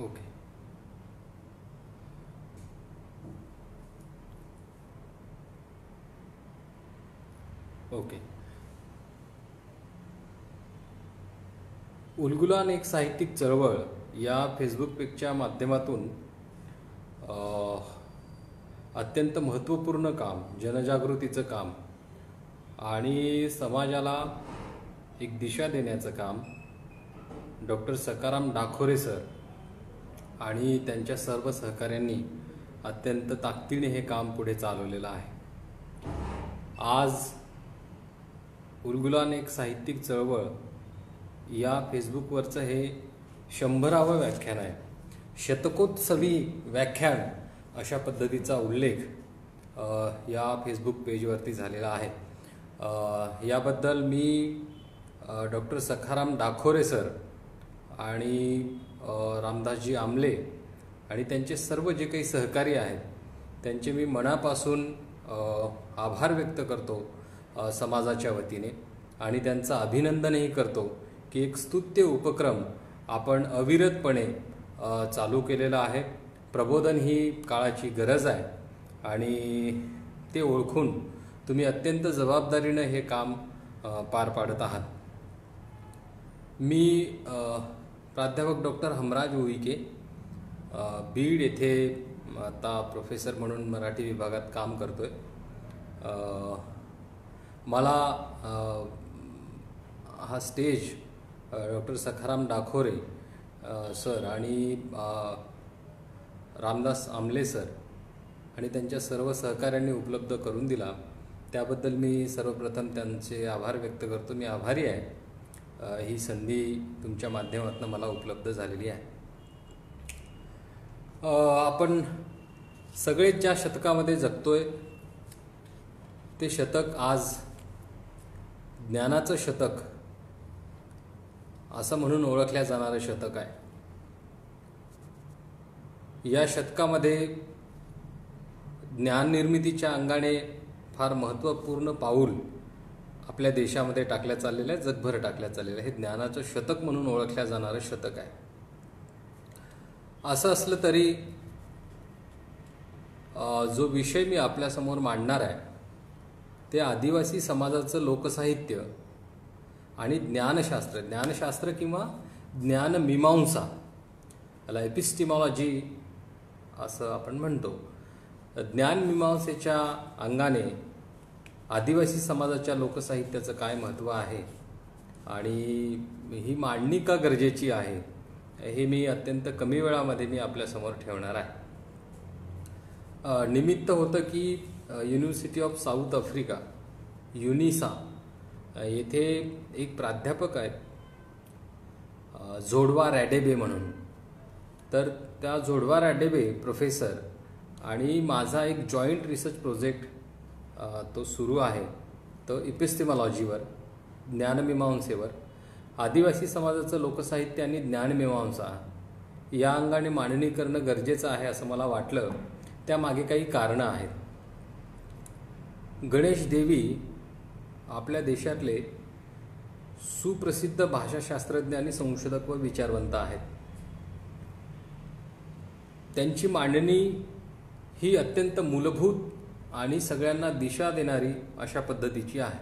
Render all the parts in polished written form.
Okay. Okay. Ulgulan एक साहित्यिक चळवळ या फेसबुक पेजच्या माध्यमातून अत्यंत महत्त्वपूर्ण काम, जनजागृतीचं काम आणि समाजाला एक दिशा देण्याचं काम डॉक्टर सखाराम डाखोरे सर आणि त्यांच्या सर्व सहकाऱ्यांनी अत्यंत ताकदीने हे काम पुढे चालवलेलं आहे. आज उलगुलान एक साहित्यिक चळवळ या फेसबुकवरचं हे 100वे व्याख्यान आहे. शतकोत्सवी व्याख्यान अशा पद्धतीचा उल्लेख या फेसबुक पेजवरती झालेला आहे. याबद्दल मी डॉक्टर सखाराम डाखोरे सर आणि रामदासजी आमले आणि त्यांचे सर्व जे काही सहकारी आहेत त्यांचे मी मनापासून आभार व्यक्त करतो समाजाच्या वतीने आणि त्यांचं अभिनंदनही करतो की एक स्तुत्य उपक्रम आपण अविरतपणे चालू केलेला आहे. प्रबोधन ही काळाची गरज आहे आणि ते ओळखून तुम्ही अत्यंत जबाबदारीने हे काम पार पाडत आहात. मी प्राध्यापक डॉक्टर हमराज उईके बीड येथे आता प्रोफेसर म्हणून मराठी विभागात काम करतोय. मला हा stage doctor Sakharam Dakhore sir आणि रामदास आमले सर आणि त्यांच्या सर्व सहकाऱ्यांनी उपलब्ध करून दिला. त्याबद्दल मी सर्वप्रथम त्यांचे आभार व्यक्त करतो. मी आभारी आहे. ही संधी तुमच्या माध्यमातून मला उपलब्ध झालेली आहे. आपण सगळेच ज्या शतकामध्ये जगतोय ते शतक आज ज्ञानाचं शतक असं म्हणून ओळखल्या जाणारं शतक आहे. या शतकामध्ये ज्ञान निर्मितीच्या अंगाने फार महत्त्वपूर्ण पाऊल आपल्या देशामध्ये टाकल्या चाललेलं आहे, जगभर टाकल्या चाललेलं आहे. हे ज्ञानाचं शतक म्हणून ओळखल्या जाणारं शतक आहे. असं असलं तरी जो विषय मी आपल्यासमोर मांडणार आहे ते आदिवासी समाजाचं लोकसाहित्य आणि ज्ञानशास्त्र किंवा ज्ञानमीमांसा, याला एपिस्टिमॉलॉजी असं आपण म्हणतो. ज्ञानमीमांसेच्या अंगाने आदिवासी समाजाच्या लोकसाहित्याचं काय महत्त्व आहे आणि ही मांडणी का गरजेची आहे हे मी अत्यंत कमी वेळामध्ये मी आपल्यासमोर ठेवणार आहे. निमित्त होतं की university of south Africa Yunisa येथे एक प्राध्यापक आहेत जोडवा रॅडेबे म्हणून. तर त्या जोडवा रॅडेबे प्रोफेसर आणि माझा एक जॉईंट रिसर्च प्रोजेक्ट तो सुरू आहे. तो एपिस्टिमॉलॉजीवर, ज्ञानमीमांसेवर, आदिवासी समाजाचं लोकसाहित्य आणि ज्ञानमीमांसा या अंगाने मांडणी करणं गरजेचं आहे असं मला वाटलं. त्यामागे काही कारणं आहेत. गणेश देवी आपल्या देशातले सुप्रसिद्ध भाषाशास्त्रज्ञ आणि संशोधक व विचारवंत आहेत. त्यांची मांडणी ही अत्यंत मूलभूत आणि सगळ्यांना दिशा देणारी अशा पद्धतीची आहे.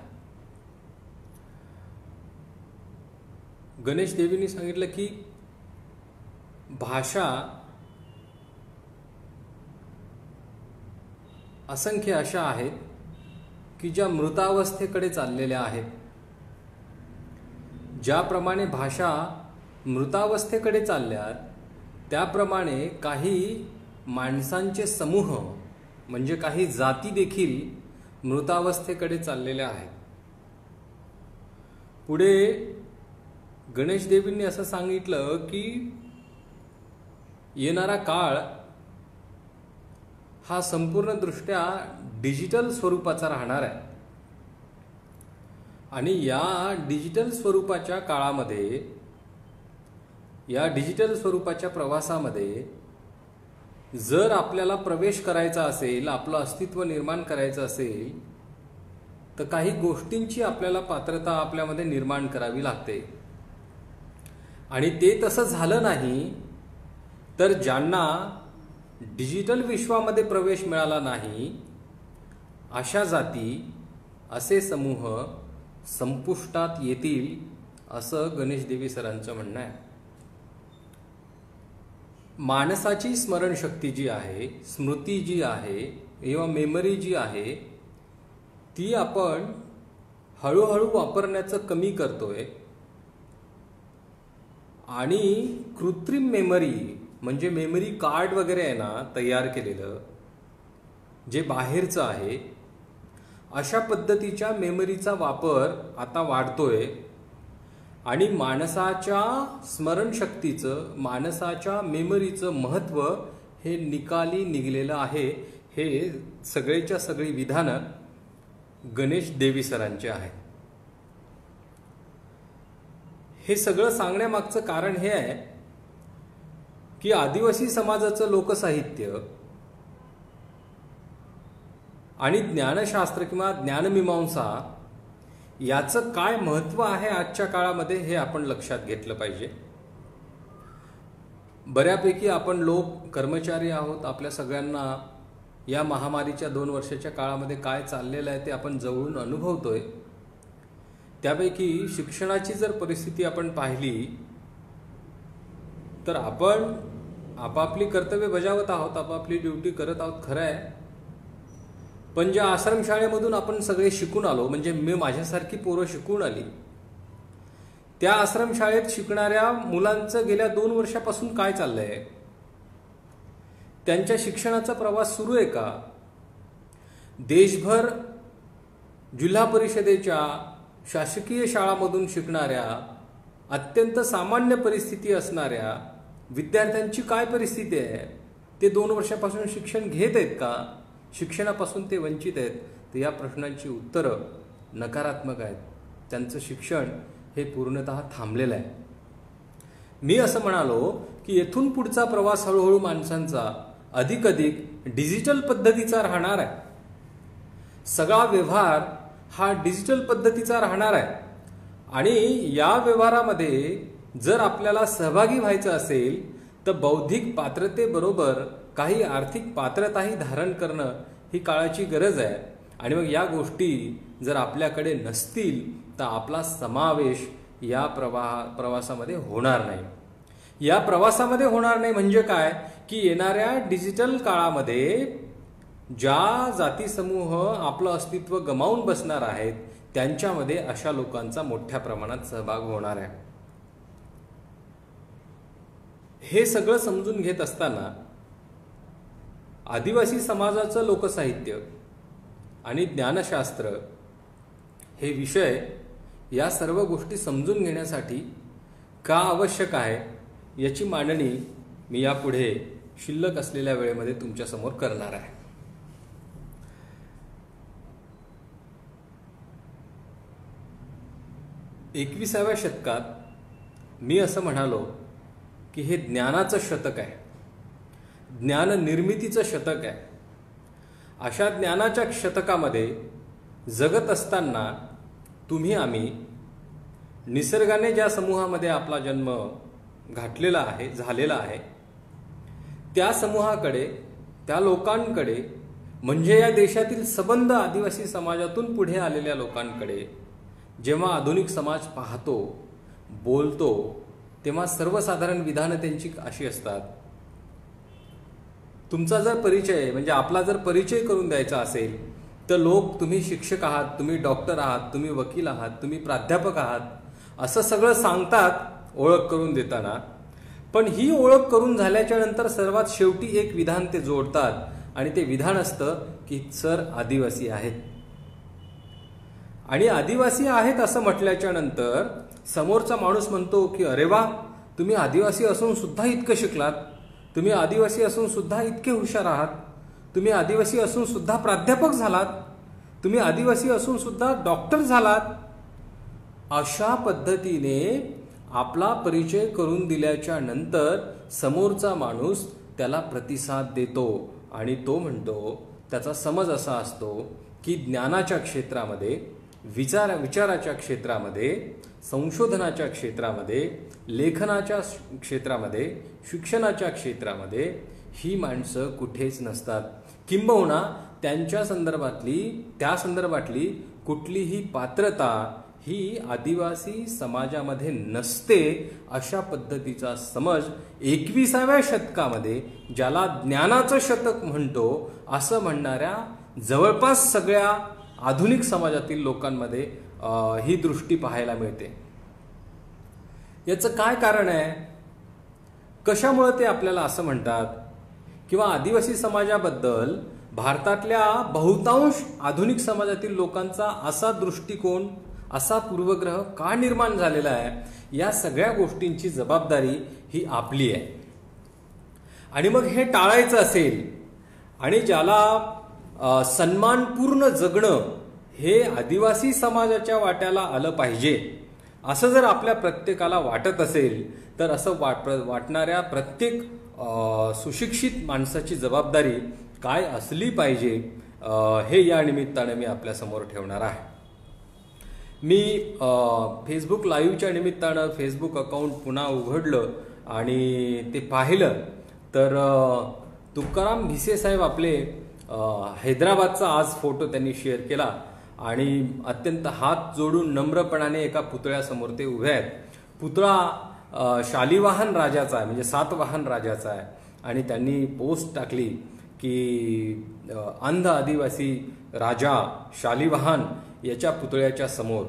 गणेश देवींनी सांगितलं की भाषा असंख्य अशा आहेत की ज्या मृतावस्थेकडे चाललेल्या आहेत. ज्याप्रमाणे भाषा मृतावस्थेकडे चालल्यात त्याप्रमाणे काही माणसांचे समूह म्हणजे काही जाती देखील मृतावस्थेकडे चाललेल्या आहेत. पुढे गणेश देवींनी असं सांगितलं की येणारा काळ हा संपूर्ण दृष्ट्या डिजिटल स्वरूपाचा राहणार आहे आणि या डिजिटल स्वरूपाच्या काळामध्ये, या डिजिटल स्वरूपाच्या प्रवासामध्ये जर आपल्याला प्रवेश करायचा असेल, आपलं अस्तित्व निर्माण करायचं असेल तर काही गोष्टींची आपल्याला पात्रता आपल्यामध्ये निर्माण करावी लागते. आणि ते तसं झालं नाही तर ज्यांना डिजिटल विश्वामध्ये प्रवेश मिळाला नाही अशा जाती, असे समूह संपुष्टात येतील असं गणेश देवी सरांचं म्हणणं आहे. माणसाची स्मरणशक्ती जी आहे, स्मृती जी आहे किंवा मेमरी जी आहे, ती आपण हळूहळू वापरण्याचं कमी करतोय आणि कृत्रिम मेमरी म्हणजे मेमरी कार्ड वगैरे आहे ना तयार केलेलं, जे बाहेरचं आहे, अशा पद्धतीच्या मेमरीचा वापर आता वाढतोय आणि माणसाच्या स्मरणशक्तीचं, माणसाच्या मेमरीचं महत्त्व हे निकाली निघलेलं आहे. हे सगळेच्या सगळी विधानं गणेश देवी सरांचे आहेत. हे सगळं सांगण्यामागचं कारण हे आहे की आदिवासी समाजाचं लोकसाहित्य आणि ज्ञानशास्त्र किंवा ज्ञानमीमांसा याचं काय महत्त्व आहे आजच्या काळामध्ये हे आपण लक्षात घेतलं पाहिजे. बऱ्यापैकी आपण लोक कर्मचारी आहोत. आपल्या सगळ्यांना या महामारीच्या 2 वर्षाच्या काळामध्ये काय चाललेलं आहे ते आपण जवळून अनुभवतोय. त्यापैकी शिक्षणाची जर परिस्थिती आपण पाहिली तर आपण आपापली कर्तव्य बजावत आहोत, आपापली ड्युटी करत आहोत, खरं आहे. पण ज्या आश्रमशाळेमधून आपण सगळे शिकून आलो, म्हणजे मी माझ्यासारखी पोरं शिकून आली, त्या आश्रमशाळेत शिकणाऱ्या मुलांचं गेल्या 2 वर्षापासून काय चाललंय? त्यांच्या शिक्षणाचा प्रवास सुरू आहे का? देशभर जिल्हा परिषदेच्या शासकीय शाळांमधून शिकणाऱ्या अत्यंत सामान्य परिस्थिती असणाऱ्या विद्यार्थ्यांची काय परिस्थिती आहे? ते 2 वर्षापासून शिक्षण घेत आहेत का? शिक्षणापासून ते वंचित आहेत? तर या प्रश्नांची उत्तरं नकारात्मक आहेत. त्यांचं शिक्षण हे पूर्णतः थांबलेलं आहे. मी असं म्हणालो की येथून पुढचा प्रवास हळूहळू माणसांचा अधिक डिजिटल पद्धतीचा राहणार आहे. सगळा व्यवहार हा डिजिटल पद्धतीचा राहणार आहे आणि या व्यवहारामध्ये जर आपल्याला सहभागी व्हायचं असेल तर बौद्धिक पात्रतेबरोबर काही आर्थिक पात्रताही धारण करणं ही काळाची गरज आहे. आणि मग या गोष्टी जर आपल्याकडे नसतील तर आपला समावेश या प्रवासामध्ये होणार नाही. या प्रवासामध्ये होणार नाही म्हणजे काय की येणाऱ्या डिजिटल काळामध्ये ज्या जाती समूह आपलं अस्तित्व गमावून बसणार आहेत त्यांच्यामध्ये अशा लोकांचा मोठ्या प्रमाणात सहभाग होणार आहे. हे सगळं समजून घेत असताना आदिवासी समाजाचं लोकसाहित्य आणि ज्ञानशास्त्र हे विषय या सर्व गोष्टी समजून घेण्यासाठी का आवश्यक आहे याची मांडणी मी यापुढे शिल्लक असलेल्या वेळेमध्ये तुमच्यासमोर करणार आहे. एकविसाव्या शतकात मी असं म्हणालो की हे ज्ञानाचं शतक आहे, ज्ञान निर्मितीचं शतक आहे. अशा ज्ञानाच्या शतकामध्ये जगत असताना तुम्ही आम्ही निसर्गाने ज्या समूहामध्ये आपला जन्म घातलेला आहे, झालेला आहे, त्या समूहाकडे, त्या लोकांकडे, म्हणजे या देशातील सबंध आदिवासी समाजातून पुढे आलेल्या लोकांकडे जेव्हा आधुनिक समाज पाहतो, बोलतो, तेव्हा सर्वसाधारण विधानं त्यांची अशी असतात. तुमचा जर परिचय म्हणजे आपला जर परिचय करून द्यायचा असेल तर लोक तुम्ही शिक्षक आहात, तुम्ही डॉक्टर आहात, तुम्ही वकील आहात, तुम्ही प्राध्यापक आहात असं सगळं सांगतात ओळख करून देताना. पण ही ओळख करून झाल्याच्या नंतर सर्वात शेवटी एक विधान ते जोडतात आणि ते विधान असतं की सर आदिवासी आहेत. आणि आदिवासी आहेत असं म्हटल्याच्या नंतर समोरचा माणूस म्हणतो की अरे वा, तुम्ही आदिवासी असून सुद्धा इतकं शिकलात, तुम्ही आदिवासी असून सुद्धा इतके हुशार आहात, तुम्ही आदिवासी असून सुद्धा प्राध्यापक झालात, तुम्ही आदिवासी असून सुद्धा डॉक्टर झालात. अशा पद्धतीने आपला परिचय करून दिल्याच्या नंतर समोरचा माणूस त्याला प्रतिसाद देतो आणि तो म्हणतो, त्याचा समज असा असतो की ज्ञानाच्या क्षेत्रामध्ये, विचाराच्या क्षेत्रामध्ये संशोधनाच्या क्षेत्रामध्ये, लेखनाच्या क्षेत्रामध्ये, शिक्षणाच्या क्षेत्रामध्ये ही माणसं कुठेच नसतात. किंबहुना त्या संदर्भातली कुठलीही पात्रता ही आदिवासी समाजामध्ये नसते अशा पद्धतीचा समज 21व्या शतकामध्ये, ज्याला ज्ञानाचं शतक म्हणतो असं म्हणणाऱ्या जवळपास सगळ्या आधुनिक समाजातील लोकांमध्ये ही दृष्टी पाहायला मिळते. याचं काय कारण आहे? कशामुळे ते आपल्याला असं म्हणतात? किंवा आदिवासी समाजाबद्दल भारतातल्या बहुतांश आधुनिक समाजातील लोकांचा असा दृष्टिकोन, असा पूर्वग्रह का निर्माण झालेला आहे? या सगळ्या गोष्टींची जबाबदारी ही आपली आहे. आणि मग हे टाळायचं असेल आणि ज्याला सन्मानपूर्ण जगणं हे आदिवासी समाजाच्या वाट्याला आलं पाहिजे असं जर आपल्या प्रत्येकाला वाटत असेल, तर असं वाटणाऱ्या प्रत्येक सुशिक्षित माणसाची जबाबदारी काय असली पाहिजे हे या निमित्ताने मी आपल्यासमोर ठेवणार आहे. मी फेसबुक लाईव्हच्या निमित्तानं फेसबुक अकाउंट पुन्हा उघडलं आणि ते पाहिलं तर तुकाराम भिसे साहेब आपले हैदराबादचा आज फोटो त्यांनी शेअर केला आणि अत्यंत हात जोडून नम्रपणाने एका पुतळ्यासमोर ते उभे आहेत. पुतळा शालिवाहन राजाचा आहे, म्हणजे सातवाहन राजाचा आहे. आणि त्यांनी पोस्ट टाकली की अंध आदिवासी राजा शालिवाहन याच्या पुतळ्याच्या समोर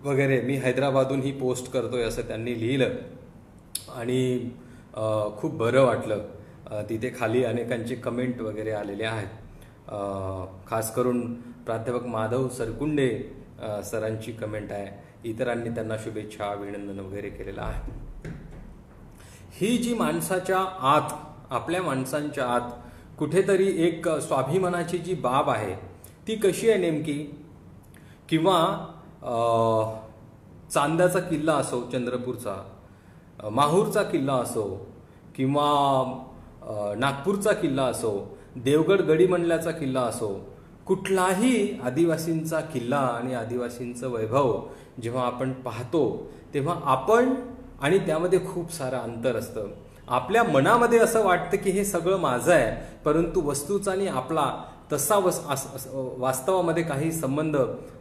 वगैरे मी हैदराबादहून ही पोस्ट करतोय असं त्यांनी लिहिलं. आणि खूप बरं वाटलं. तिथे खाली अनेकांचे कमेंट वगैरे आलेले आहेत. खास करून प्राध्यापक माधव सरकुंडे सरांची कमेंट आहे. इतरांनी त्यांना शुभेच्छा, अभिनंदन वगैरे केलेलं आहे. ही जी माणसाच्या आत, आपल्या माणसांच्या आत कुठेतरी एक स्वाभिमानाची जी बाब आहे ती कशी आहे नेमकी? किंवा चांद्याचा किल्ला असो चंद्रपूरचा, माहूरचा किल्ला असो, किंवा नागपूरचा किल्ला असो, देवगड गडीमंडल्याचा किल्ला असो, कुठलाही आदिवासींचा किल्ला आणि आदिवासींचं वैभव जेव्हा आपण पाहतो तेव्हा आपण आणि त्यामध्ये खूप सारं अंतर असतं. आपल्या मनामध्ये असं वाटतं की हे सगळं माझं आहे, परंतु वस्तूचा आणि आपला तसा वास्तवामध्ये काही संबंध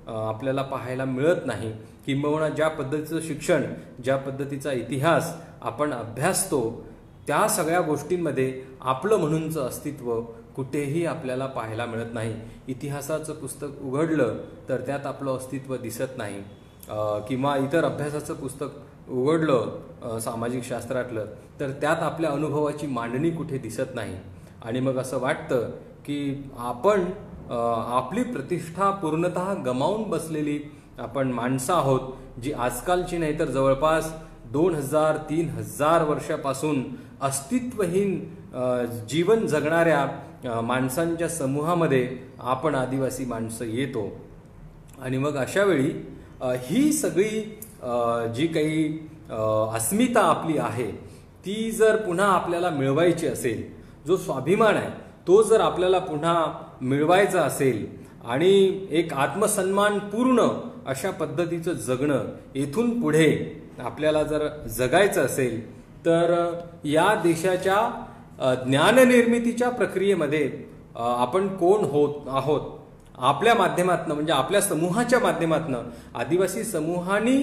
आपल्याला पाहायला मिळत नाही. किंबहुना ज्या पद्धतीचं शिक्षण, ज्या पद्धतीचा इतिहास आपण अभ्यासतो त्या सगळ्या गोष्टींमध्ये आपलं म्हणूनचं अस्तित्व कुठेही आपल्याला पाहायला मिळत नाही. इतिहासाचं पुस्तक उघडलं तर त्यात आपलं अस्तित्व दिसत नाही. किंवा इतर अभ्यासाचं पुस्तक उघडलं सामाजिक शास्त्रातलं तर त्यात आपल्या अनुभवाची मांडणी कुठे दिसत नाही. आणि मग असं वाटतं की आपण आपली प्रतिष्ठा पूर्णतः गमावून बसलेली आपण माणसं आहोत, जी आजकालची नाही तर जवळपास 2000-3000 वर्षापासून अस्तित्वहीन जीवन जगणाऱ्या माणसांच्या समूहामध्ये आपण आदिवासी माणसं येतो. आणि मग अशा वेळी ही सगळी जी काही अस्मिता आपली आहे ती जर पुन्हा आपल्याला मिळवायची असेल, जो स्वाभिमान आहे तो जर आपल्याला पुन्हा मिळवायचा असेल आणि एक आत्मसन्मान पूर्ण अशा पद्धतीचं जगणं इथून पुढे आपल्याला जर जगायचं असेल तर या देशाच्या ज्ञाननिर्मितीच्या प्रक्रियेमध्ये आपण कोण होत आहोत, आपल्या माध्यमातनं म्हणजे आपल्या समूहाच्या माध्यमातनं आदिवासी समूहाने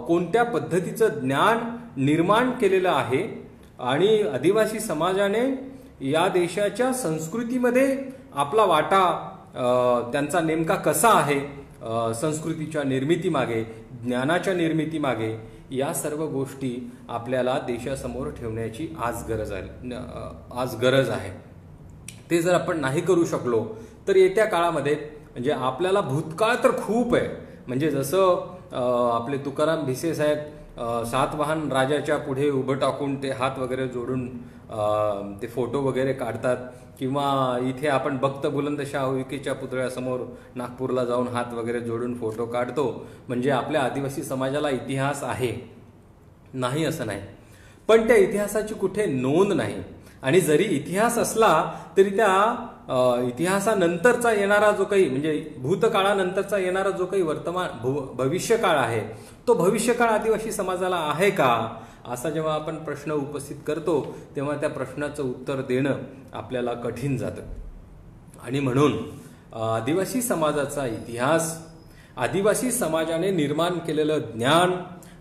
कोणत्या पद्धतीचं ज्ञान निर्माण केलेलं आहे आणि आदिवासी समाजाने या देशाच्या संस्कृतीमध्ये आपला वाटा त्यांचा नेमका कसा आहे, संस्कृतीच्या निर्मितीमागे, ज्ञानाच्या निर्मितीमागे, या सर्व गोष्टी आपल्याला देशासमोर ठेवण्याची आज गरज आहे. ते जर आपण नाही करू शकलो तर येत्या काळामध्ये म्हणजे आपल्याला भूतकाळ तर खूप आहे. म्हणजे जसं आपले तुकाराम भिसे साहेब सातवाहन राजाच्या पुढे उभं टाकून ते हात वगैरे जोडून ते फोटो वगैरे काढतात, किंवा इथे आपण बख्त बुलंदशाह उईकेच्या पुतळ्यासमोर नागपूरला जाऊन हात वगैरे जोडून फोटो काढतो, म्हणजे आपल्या आदिवासी समाजाला इतिहास आहे नाही असं नाही, पण त्या इतिहासाची कुठे नोंद नाही. आणि जरी इतिहास असला तरी त्या इतिहासानंतरचा येणारा जो काही म्हणजे भूतकाळानंतरचा येणारा जो काही भविष्यकाळ आहे तो भविष्यकाळ आदिवासी समाजाला आहे का, असा जेव्हा आपण प्रश्न उपस्थित करतो तेव्हा त्या प्रश्नाचं उत्तर देणं आपल्याला कठीण जातं. आणि म्हणून आदिवासी समाजाचा इतिहास, आदिवासी समाजाने निर्माण केलेलं ज्ञान,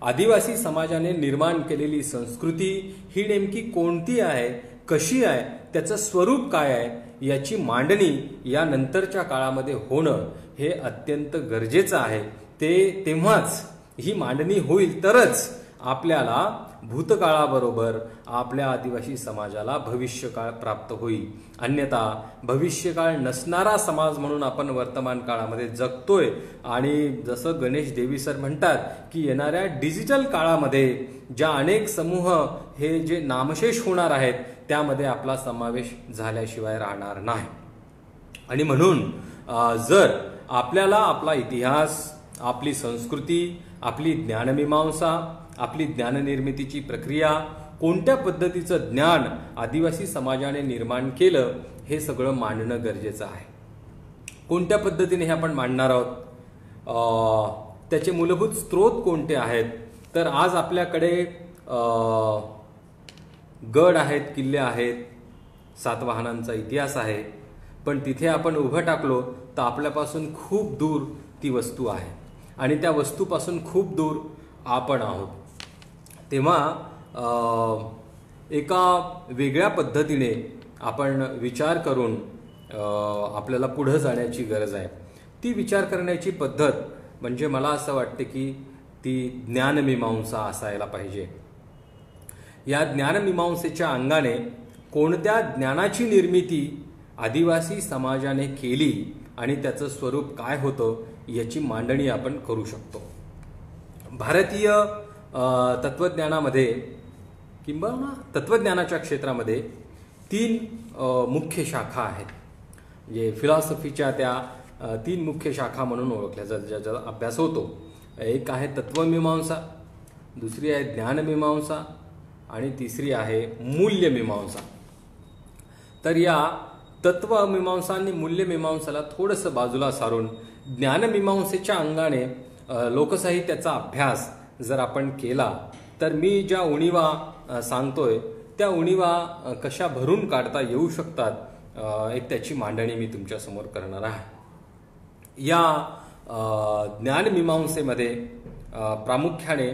आदिवासी समाजाने निर्माण केलेली संस्कृती ही नेमकी कोणती आहे, कशी आहे, त्याचं स्वरूप काय आहे याची मांडणी या नंतरच्या काळामध्ये होणं हे अत्यंत गरजेचं आहे. तेव्हाच ही मांडणी होईल तरच आपल्याला भूतकाळाबरोबर आपल्या आदिवासी समाजाला भविष्यकाळ प्राप्त होईल. अन्यथा भविष्यकाळ नसणारा समाज म्हणून आपण वर्तमान काळामध्ये जगतोय. आणि जसं गणेश देवी सर म्हणतात की येणाऱ्या डिजिटल काळामध्ये ज्या अनेक समूह हे जे नामशेष होणार आहेत त्यामध्ये आपला समावेश झाल्याशिवाय राहणार नाही. आणि म्हणून जर आपल्याला आपला इतिहास, आपली संस्कृती, आपली ज्ञानमीमांसा, आपली ज्ञाननिर्मितीची प्रक्रिया, कोणत्या पद्धतीचं ज्ञान आदिवासी समाजाने निर्माण केलं हे सगळं मांडणं गरजेचं आहे. कोणत्या पद्धतीने हे आपण मांडणार आहोत, त्याचे मूलभूत स्रोत कोणते आहेत, तर आज आपल्याकडे गड आहेत, किल्ले आहेत, सातवाहनांचा इतिहास आहे, पण तिथे आपण उभं टाकलो तर आपल्यापासून खूप दूर ती वस्तू आहे आणि त्या वस्तूपासून खूप दूर आपण आहोत. तेव्हा एका वेगळ्या पद्धतीने आपण विचार करून आपल्याला पुढे जाण्याची गरज आहे. ती विचार करण्याची पद्धत म्हणजे मला असं वाटते की ती ज्ञानमीमांसा असायला पाहिजे. या ज्ञानमीमांसेच्या अंगाने कोणत्या ज्ञानाची निर्मिती आदिवासी समाजाने केली आणि त्याचं स्वरूप काय होतं याची मांडणी आपण करू शकतो. भारतीय तत्वज्ञानामध्ये किंवा तत्वज्ञानाच्या क्षेत्रामध्ये 3 मुख्य शाखा आहेत. म्हणजे फिलॉसॉफीच्या त्या 3 मुख्य शाखा म्हणून ओळखल्या जातात, ज्याचा अभ्यास होतो. एक आहे तत्वमीमांसा, दुसरी आहे ज्ञानमीमांसा आणि तिसरी आहे मूल्यमीमांसा. तर या तत्वमीमांसा आणि मूल्यमीमांसाला थोडंसं बाजूला सारून ज्ञानमीमांसेच्या अंगाने लोकसाहित्याचा अभ्यास जर आपण केला तर मी ज्या उणीवा सांगतोय त्या उणीवा कशा भरून काढता येऊ शकतात एक त्याची मांडणी मी तुमच्यासमोर करणार आहे. या ज्ञानमीमांसेमध्ये प्रामुख्याने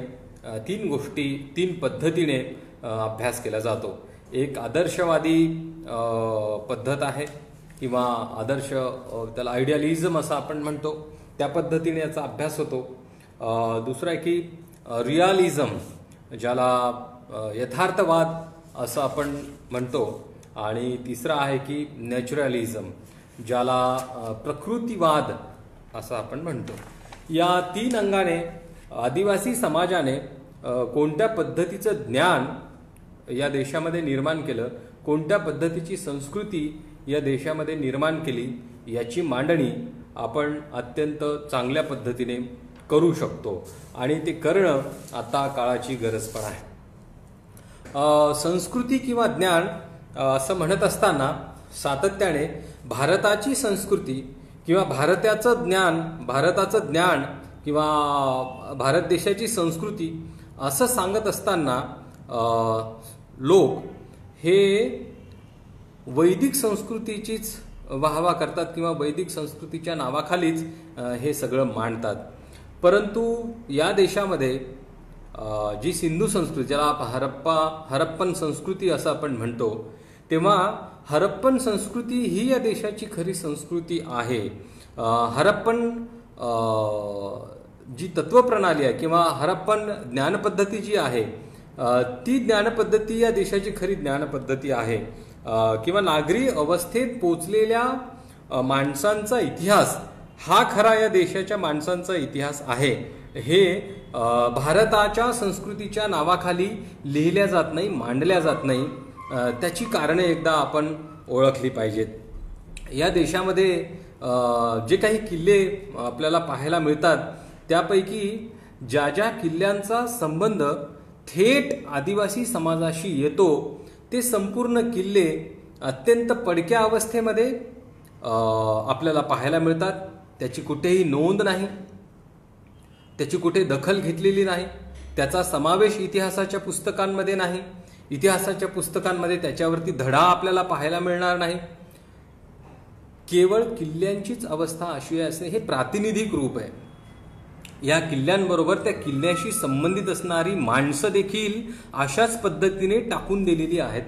3 गोष्टी 3 पद्धतीने अभ्यास केला जातो. एक आदर्शवादी पद्धत आहे किंवा आदर्श, त्याला आयडियालिझम असं आपण म्हणतो, त्या पद्धतीने याचा अभ्यास होतो. दुसरा आहे की रिअलिझम, ज्याला यथार्थवाद असं आपण म्हणतो. आणि तिसरा आहे की नॅचरलिझम, ज्याला प्रकृतीवाद असं आपण म्हणतो. या 3 अंगाने आदिवासी समाजाने कोणत्या पद्धतीचं ज्ञान या देशामध्ये निर्माण केलं, कोणत्या पद्धतीची संस्कृती या देशामध्ये निर्माण केली याची मांडणी आपण अत्यंत चांगल्या पद्धतीने करू शकतो आणि ते करणं आता काळाची गरज पण आहे. संस्कृती किंवा ज्ञान असं म्हणत असताना सातत्याने भारताची संस्कृती किंवा भारताचं ज्ञान किंवा भारत देशाची संस्कृती असं सांगत असताना लोक हे वैदिक संस्कृतीचीच वाहवा करतात किंवा वैदिक संस्कृतीच्या नावाखालीच हे सगळं मांडतात. परंतु या देशामध्ये जी सिंधू संस्कृती, ज्याला हरप्पन संस्कृती असं आपण म्हणतो, तेव्हा हरप्पन संस्कृती ही या देशाची खरी संस्कृती आहे. हरप्पन जी तत्वप्रणाली आहे किंवा हरप्पन ज्ञानपद्धती जी आहे ती ज्ञानपद्धती या देशाची खरी ज्ञानपद्धती आहे. किंवा नागरी अवस्थेत पोचलेल्या माणसांचा इतिहास हा खरा या देशाच्या माणसांचा इतिहास आहे. हे भारताच्या संस्कृतीच्या नावाखाली लिहिल्या जात नाही, मांडल्या जात नाही. त्याची कारणे एकदा आपण ओळखली पाहिजेत. या देशामध्ये जे काही किल्ले आपल्याला पाहायला मिळतात त्यापैकी ज्या ज्या किल्ल्यांचा संबंध थेट आदिवासी समाजाशी येतो ते संपूर्ण किल्ले अत्यंत पडक्या अवस्थेमध्ये आपल्याला पाहायला मिळतात. त्याची कुठेही नोंद नाही, त्याची कुठे दखल घेतलेली नाही, त्याचा समावेश इतिहासाच्या पुस्तकांमध्ये नाही, इतिहासाच्या पुस्तकांमध्ये त्याच्यावरती धडा आपल्याला पाहायला मिळणार नाही. केवळ किल्ल्यांचीच अवस्था अशी असणे हे प्रातिनिधिक रूप आहे. या किल्ल्यांबरोबर त्या किल्ल्याशी संबंधित असणारी माणसं देखील अशाच पद्धतीने टाकून दिलेली आहेत.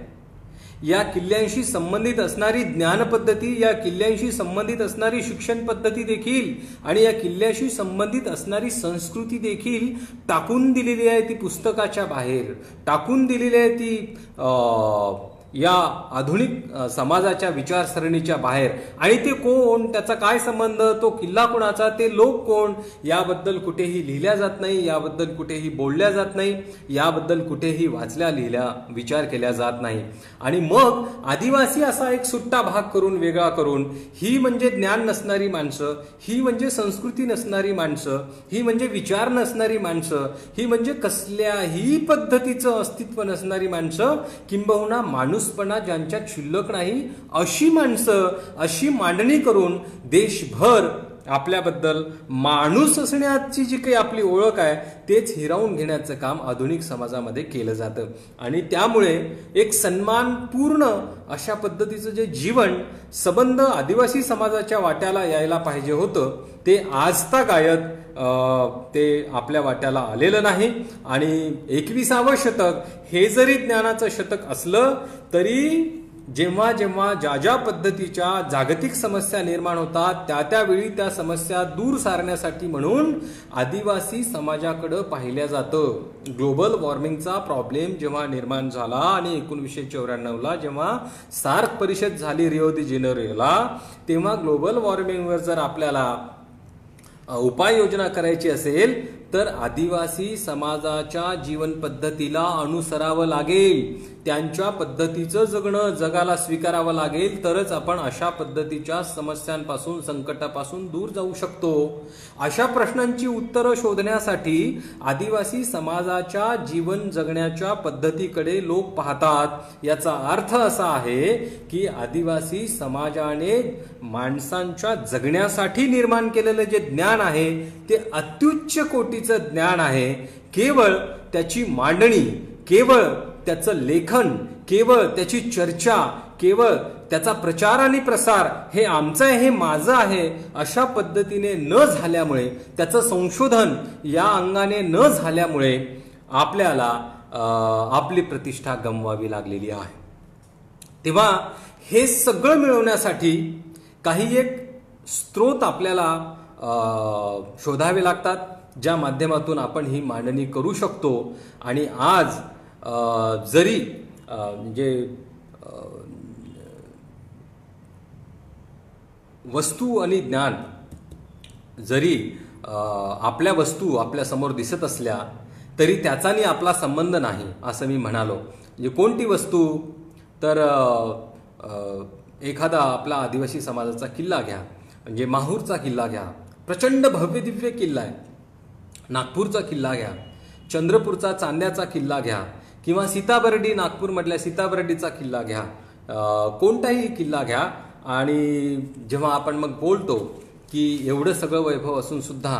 या किल्ल्यांशी संबंधित असणारी ज्ञान पद्धती, या किल्ल्यांशी संबंधित असणारी शिक्षण पद्धती देखील आणि या किल्ल्याशी संबंधित असणारी संस्कृती देखील टाकून दिलेली आहे ती पुस्तकाच्या बाहेर, टाकून दिलेली आहे ती या आधुनिक समाजाच्या विचारसरणीच्या बाहेर. आणि ते कोण, त्याचा काय संबंध, तो किल्ला कोणाचा, ते लोक कोण, याबद्दल कुठेही लिहिल्या जात नाही, याबद्दल कुठेही बोलल्या जात नाही, याबद्दल कुठेही वाचल्या लिहिल्या विचार केल्या जात नाही. आणि मग आदिवासी असा एक सुट्टा भाग करून, वेगळा करून, ही म्हणजे ज्ञान नसणारी माणसं, ही म्हणजे संस्कृती नसणारी माणसं, ही म्हणजे विचार नसणारी माणसं, ही म्हणजे कसल्याही पद्धतीचं अस्तित्व नसणारी माणसं, किंबहुना माणूसपणा ज्यांच्यात शिल्लक नाही अशी माणसं, अशी मांडणी करून देशभर आपल्याबद्दल माणूस असण्याची जी काही आपली ओळख आहे तेच हिरावून घेण्याचं काम आधुनिक समाजामध्ये केलं जातं. आणि त्यामुळे एक सन्मानपूर्ण अशा पद्धतीचं जे जीवन संबंध आदिवासी समाजाच्या वाट्याला यायला पाहिजे होतं ते आजतागायत ते आपल्या वाट्याला आलेलं नाही. आणि 21सावं शतक हे जरी ज्ञानाचं शतक असलं तरी जेव्हा जेव्हा ज्या ज्या पद्धतीच्या जागतिक समस्या निर्माण होतात त्यावेळी त्या समस्या दूर सारण्यासाठी म्हणून आदिवासी समाजाकडे पाहिलं जातं. ग्लोबल वॉर्मिंगचा प्रॉब्लेम जेव्हा निर्माण झाला आणि 1994ला जेव्हा सार्क परिषद झाली रिओ दी जेनेरोला, तेव्हा ग्लोबल वॉर्मिंगवर जर आपल्याला उपाययोजना करायची असेल तर आदिवासी समाजाच्या जीवन पद्धतीला अनुसरावं लागेल, त्यांच्या पद्धतीचं जगणं जगाला स्वीकारावं लागेल, तरच आपण अशा पद्धतीच्या समस्यांपासून, संकटापासून दूर जाऊ शकतो. अशा प्रश्नांची उत्तरं शोधण्यासाठी आदिवासी समाजाच्या जीवन जगण्याच्या पद्धतीकडे लोक पाहतात. याचा अर्थ असा आहे की आदिवासी समाजाने माणसांच्या जगण्यासाठी निर्माण केलेलं जे ज्ञान आहे ते अत्युच्च कोटीचं ज्ञान आहे. केवळ त्याची मांडणी, केवळ त्याचं लेखन, केवळ त्याची चर्चा, केवळ त्याचा प्रचार आणि प्रसार हे आमचं आहे, हे माझं आहे अशा पद्धतीने न झाल्यामुळे, त्याचं संशोधन या अंगाने न झाल्यामुळे आपल्याला आपली प्रतिष्ठा गमवावी लागलेली आहे. तेव्हा हे सगळं मिळवण्यासाठी काही एक स्रोत आपल्याला शोधावे लागतात ज्या माध्यमातून आपण ही मांडणी करू शकतो. आणि आज जरी म्हणजे वस्तू आणि ज्ञान जरी आपल्या वस्तू आपल्या समोर दिसत असल्या तरी त्याचानी आपला संबंध नाही असं मी म्हणालो. म्हणजे कोणती वस्तू, तर एखादा आपला आदिवासी समाजाचा किल्ला घ्या, म्हणजे माहूरचा किल्ला घ्या, प्रचंड भव्य दिव्य किल्ला आहे. नागपूरचा किल्ला घ्या, चंद्रपूरचा चांद्याचा किल्ला घ्या, किंवा सीताबर्डी, नागपूरमधल्या सीताबर्डीचा किल्ला घ्या, कोणताही किल्ला घ्या. आणि जेव्हा आपण मग बोलतो की एवढं सगळं वैभव असून सुद्धा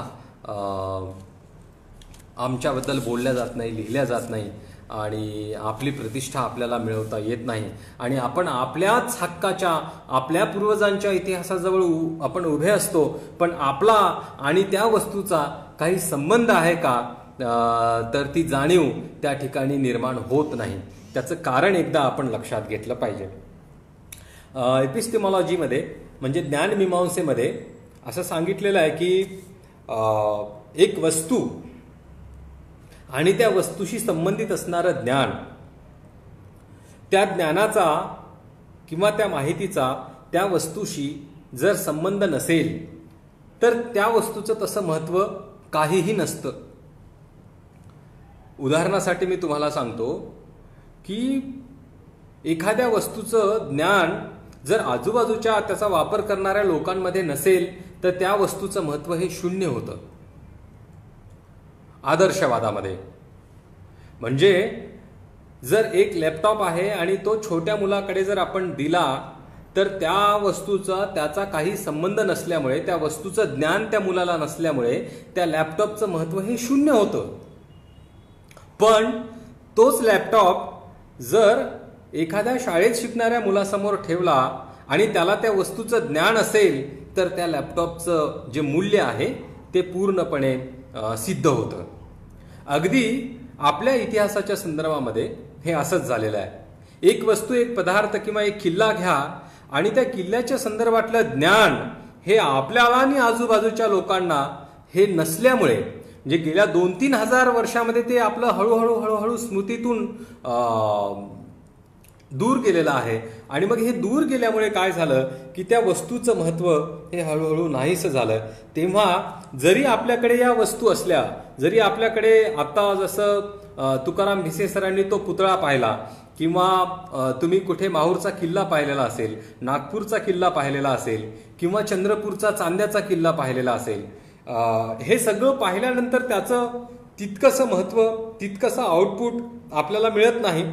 आमच्याबद्दल बोलल्या जात नाही, लिहिल्या जात नाही आणि आपली प्रतिष्ठा आपल्याला मिळवता येत नाही आणि आपण आपल्याच हक्काच्या, आपल्या पूर्वजांच्या इतिहासाजवळ आपण उभे असतो, पण आपला आणि त्या वस्तूचा काही संबंध आहे का, तर ती जाणीव त्या ठिकाणी निर्माण होत नाही. त्याचं कारण एकदा आपण लक्षात घेतलं पाहिजे. एपिस्टेमॉलॉजीमध्ये म्हणजे ज्ञानमीमांसेमध्ये असं सांगितलेलं आहे की एक वस्तू आणि त्या वस्तूशी संबंधित असणारं ज्ञान, त्या ज्ञानाचा किंवा त्या माहितीचा त्या वस्तूशी जर संबंध नसेल तर त्या वस्तूचं तसं महत्त्व काहीही नसतं. उदाहरणासाठी मी तुम्हाला सांगतो की एखाद्या वस्तूचं ज्ञान जर आजूबाजूच्या त्याचा वापर करणाऱ्या लोकांमध्ये नसेल तर त्या वस्तूचं महत्त्व हे शून्य होतं. आदर्शवादामध्ये म्हणजे जर एक लॅपटॉप आहे आणि तो छोट्या मुलाकडे जर आपण दिला तर त्या वस्तूचा त्याचा काही संबंध नसल्यामुळे, त्या वस्तूचं ज्ञान त्या मुलाला नसल्यामुळे त्या लॅपटॉपचं महत्त्व हे शून्य होतं. पण तोच लॅपटॉप जर एखाद्या शाळेत शिकणाऱ्या मुलासमोर ठेवला आणि त्याला त्या वस्तूचं ज्ञान असेल तर त्या लॅपटॉपचं जे मूल्य आहे ते पूर्णपणे सिद्ध होतं. अगदी आपल्या इतिहासाच्या संदर्भामध्ये हे असंच झालेलं आहे. एक वस्तू, एक पदार्थ किंवा एक किल्ला घ्या आणि त्या किल्ल्याच्या संदर्भातलं ज्ञान हे आपल्याला आणि आजूबाजूच्या लोकांना हे नसल्यामुळे, जे गेल्या 2-3 हजार वर्षामध्ये ते आपलं हळूहळू स्मृतीतून दूर गेलेलं आहे. आणि मग हे दूर गेल्यामुळे काय झालं की त्या वस्तूचं महत्त्व हे हळूहळू नाहीसं झालं. तेव्हा जरी आपल्याकडे या वस्तू असल्या, जरी आपल्याकडे आता जसं तुकाराम भिसे सरांनी तो पुतळा पाहिला, किंवा तुम्ही कुठे माहूरचा किल्ला पाहिलेला असेल, नागपूरचा किल्ला पाहिलेला असेल, किंवा चंद्रपूरचा चांद्याचा किल्ला पाहिलेला असेल, हे सगळं पाहिल्यानंतर त्याचं तितकंसं महत्त्व, तितकंसं आउटपुट आपल्याला मिळत नाही.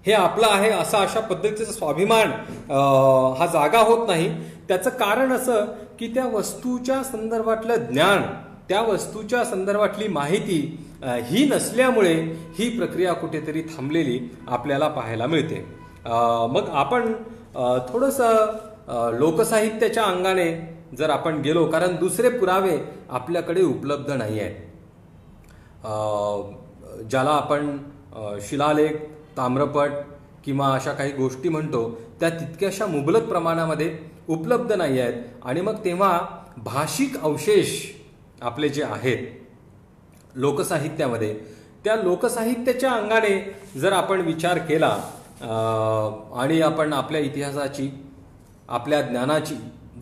हे आपलं आहे अशा पद्धतीचा स्वाभिमान हा जागा होत नाही. त्याचं कारण असं की त्या वस्तूच्या संदर्भातलं ज्ञान, त्या वस्तूच्या संदर्भातली माहिती ही नसल्यामुळे ही प्रक्रिया कुठेतरी थांबलेली आपल्याला पाहायला मिळते. मग आपण थोडंसं लोकसाहित्याच्या अंगाने जर आपण गेलो, कारण दुसरे पुरावे आपल्याकडे उपलब्ध नाही आहेत. ज्याला आपण शिलालेख, ताम्रपट किंवा अशा काही गोष्टी म्हणतो त्या तितक्याशा मुबलक प्रमाणामध्ये उपलब्ध नाही आहेत. आणि मग तेव्हा भाषिक अवशेष आपले जे आहेत लोकसाहित्यामध्ये, त्या लोकसाहित्याच्या अंगाने जर आपण विचार केला आणि आपण आपल्या इतिहासाची, आपल्या ज्ञानाची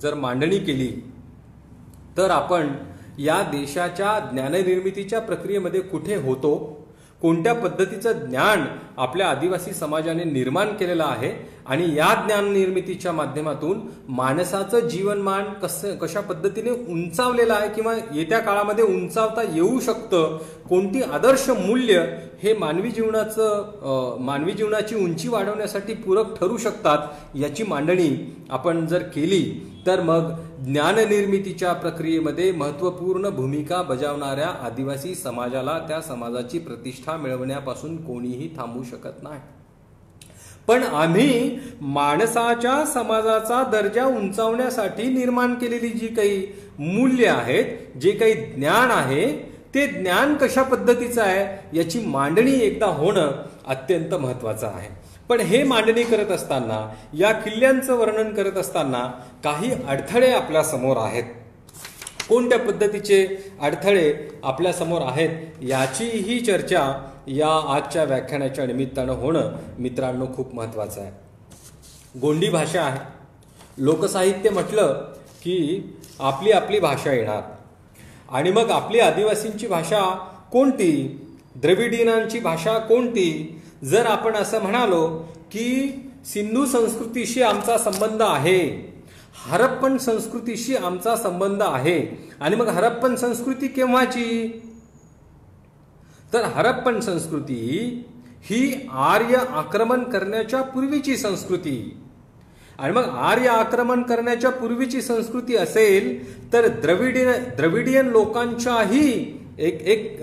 जर मांडणी केली तर आपण या देशाच्या ज्ञाननिर्मितीच्या प्रक्रियेमध्ये कुठे होतो, कोणत्या पद्धतीचं ज्ञान आपल्या आदिवासी समाजाने निर्माण केलेलं आहे आणि या ज्ञान निर्मितीच्या माध्यमातून माणसाचं जीवनमान कशा पद्धतीने उंचावलेलं आहे किंवा येत्या काळामध्ये उंचावता येऊ शकतं, कोणती आदर्श मूल्य हे मानवी जीवनाची उंची वाढवण्यासाठी पूरक ठरू शकतात, याची मांडणी आपण जर केली तर मग ज्ञाननिर्मितीच्या प्रक्रियेमध्ये महत्त्वपूर्ण भूमिका बजावणाऱ्या आदिवासी समाजाला त्या समाजाची प्रतिष्ठा मिळवण्यापासून कोणीही थांबू शकत नाही. पण आम्ही माणसाच्या समाजाचा दर्जा उंचावण्यासाठी निर्माण केलेली जी काही मूल्य आहेत, जे काही ज्ञान आहे, ते ज्ञान कशा पद्धतीचं आहे याची मांडणी एकदा होणं अत्यंत महत्त्वाचं आहे. पण हे मांडणी करत असताना, या किल्ल्यांचं वर्णन करत असताना काही अडथळे आपल्या समोर आहेत. कोणत्या पद्धतीचे अडथळे आपल्या समोर आहेत याचीही चर्चा या आजच्या व्याख्यानाच्या निमित्तानं होणं मित्रांनो खूप महत्त्वाचं आहे. गोंडी भाषा आहे. लोकसाहित्य म्हटलं की आपली आपली भाषा येणार. आणि मग आपली आदिवासींची भाषा कोणती, द्रविडियनांची भाषा कोणती. जर आपण असं म्हणालो की सिंधू संस्कृतीशी आमचा संबंध आहे, हरप्पन संस्कृतीशी आमचा संबंध आहे, आणि मग हरप्पन संस्कृती केव्हाची, तर हरप्पन संस्कृती ही आर्य आक्रमण करण्याच्या पूर्वीची संस्कृती. आणि मग आर्य आक्रमण करण्याच्या पूर्वीची संस्कृती असेल तर द्रविडियन लोकांच्याही एक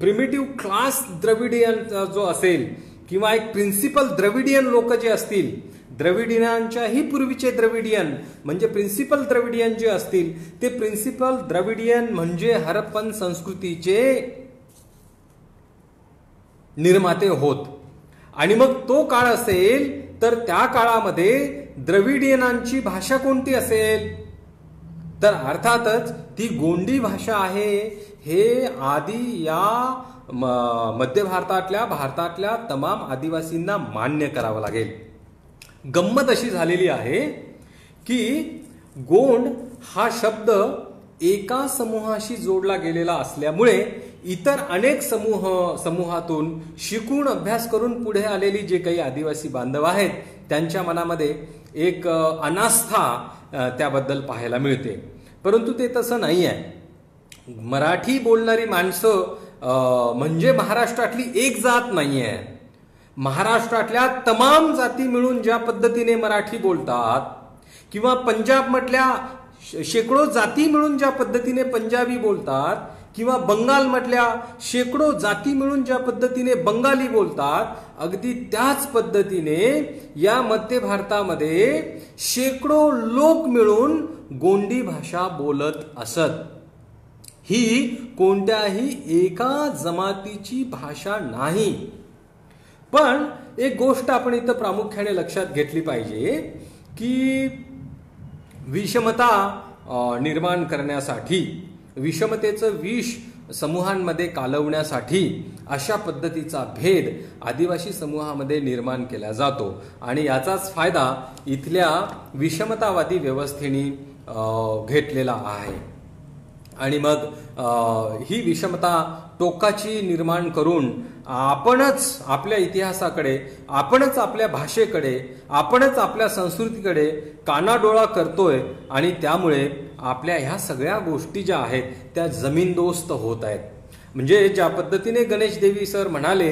प्रिमिटिव्ह क्लास द्रविडियन जो असेल किंवा एक प्रिन्सिपल द्रविडियन लोक जे असतील, द्रविडियनांच्याही पूर्वीचे द्रविडियन म्हणजे प्रिन्सिपल द्रविडियन जे असतील, ते प्रिन्सिपल द्रविडियन म्हणजे हरप्पन संस्कृतीचे निर्माते होत. आणि मग तो काळ असेल तर त्या काळामध्ये द्रविडियनांची भाषा कोणती असेल, तर अर्थातच ती गोंडी भाषा आहे. हे आधी या मध्य भारतातल्या तमाम आदिवासींना मान्य करावं लागेल. गंमत अशी झालेली आहे की गोंड हा शब्द एका समूहाशी जोडला गेलेला असल्यामुळे इतर अनेक समूहातून शिकून अभ्यास करून पुढे आलेली जे काही आदिवासी बांधव आहेत त्यांच्या मनामध्ये एक अनास्था त्याबद्दल पाहायला मिळते. परंतु ते तसं नाही आहे. मराठी बोलणारी माणसं म्हणजे महाराष्ट्रातली एक जात नाही आहे. महाराष्ट्रातल्या तमाम जाती मिळून ज्या पद्धतीने मराठी बोलतात किंवा पंजाबमधल्या शेकडो जाती मिळून ज्या पद्धतीने पंजाबी बोलतात किंवा बंगालमधल्या शेकडो जाती मिळून ज्या पद्धतीने बंगाली बोलतात, अगदी त्याच पद्धतीने या मध्य भारतामध्ये शेकडो लोक मिळून गोंडी भाषा बोलत असत. ही कोणत्याही एका जमातीची भाषा नाही. पण एक गोष्ट आपण इथं प्रामुख्याने लक्षात घेतली पाहिजे की विषमता निर्माण करण्यासाठी, विषमतेचं विष समूहांमध्ये कालवण्यासाठी अशा पद्धतीचा भेद आदिवासी समूहामध्ये निर्माण केला जातो आणि याचाच फायदा इथल्या विषमतावादी व्यवस्थेने घेतलेला आहे. आणि मग ही विषमता टोकाची निर्माण करून आपणच आपल्या इतिहासाकडे, आपणच आपल्या भाषेकडे, आपणच आपल्या संस्कृतीकडे कानाडोळा करतोय आणि त्यामुळे आपल्या ह्या सगळ्या गोष्टी ज्या आहेत त्या जमीनदोस्त होत आहेत. म्हणजे ज्या पद्धतीने गणेश देवी सर म्हणाले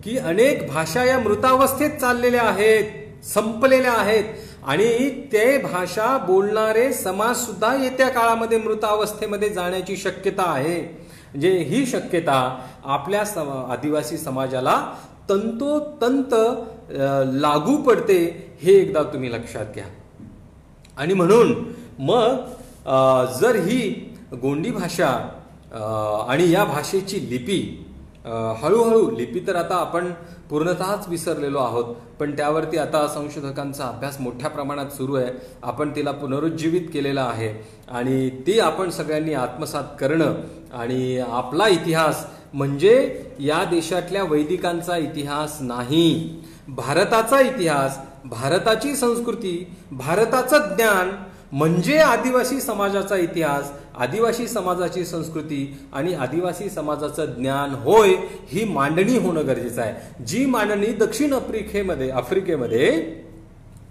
की अनेक भाषा या मृतावस्थेत चाललेल्या आहेत, संपलेल्या आहेत आणि ते भाषा बोलणारे समाज सुद्धा येत्या काळामध्ये मृतावस्थेमध्ये जाण्याची शक्यता आहे. म्हणजे ही शक्यता आपल्या आदिवासी समाजाला तंतोतंत लागू पडते हे एकदा तुम्ही लक्षात घ्या. आणि म्हणून मग जर ही गोंडी भाषा आणि या भाषेची लिपी हळूहळू, लिपी तर आता आपण पूर्णतःच विसरलेलो आहोत, पण त्यावरती आता संशोधकांचा अभ्यास मोठ्या प्रमाणात सुरू आहे. आपण तिला पुनरुज्जीवित केलेला आहे आणि ती आपण सगळ्यांनी आत्मसात करणं आणि आपला इतिहास म्हणजे या देशातल्या वैदिकांचा इतिहास नाही, भारताचा इतिहास, भारताची संस्कृती, भारताचं ज्ञान म्हणजे आदिवासी समाजाचा इतिहास, आदिवासी समाजाची संस्कृती आणि आदिवासी समाजाचं ज्ञान होय, ही मांडणी होणं गरजेचं आहे. जी मांडणी दक्षिण आफ्रिकेमध्ये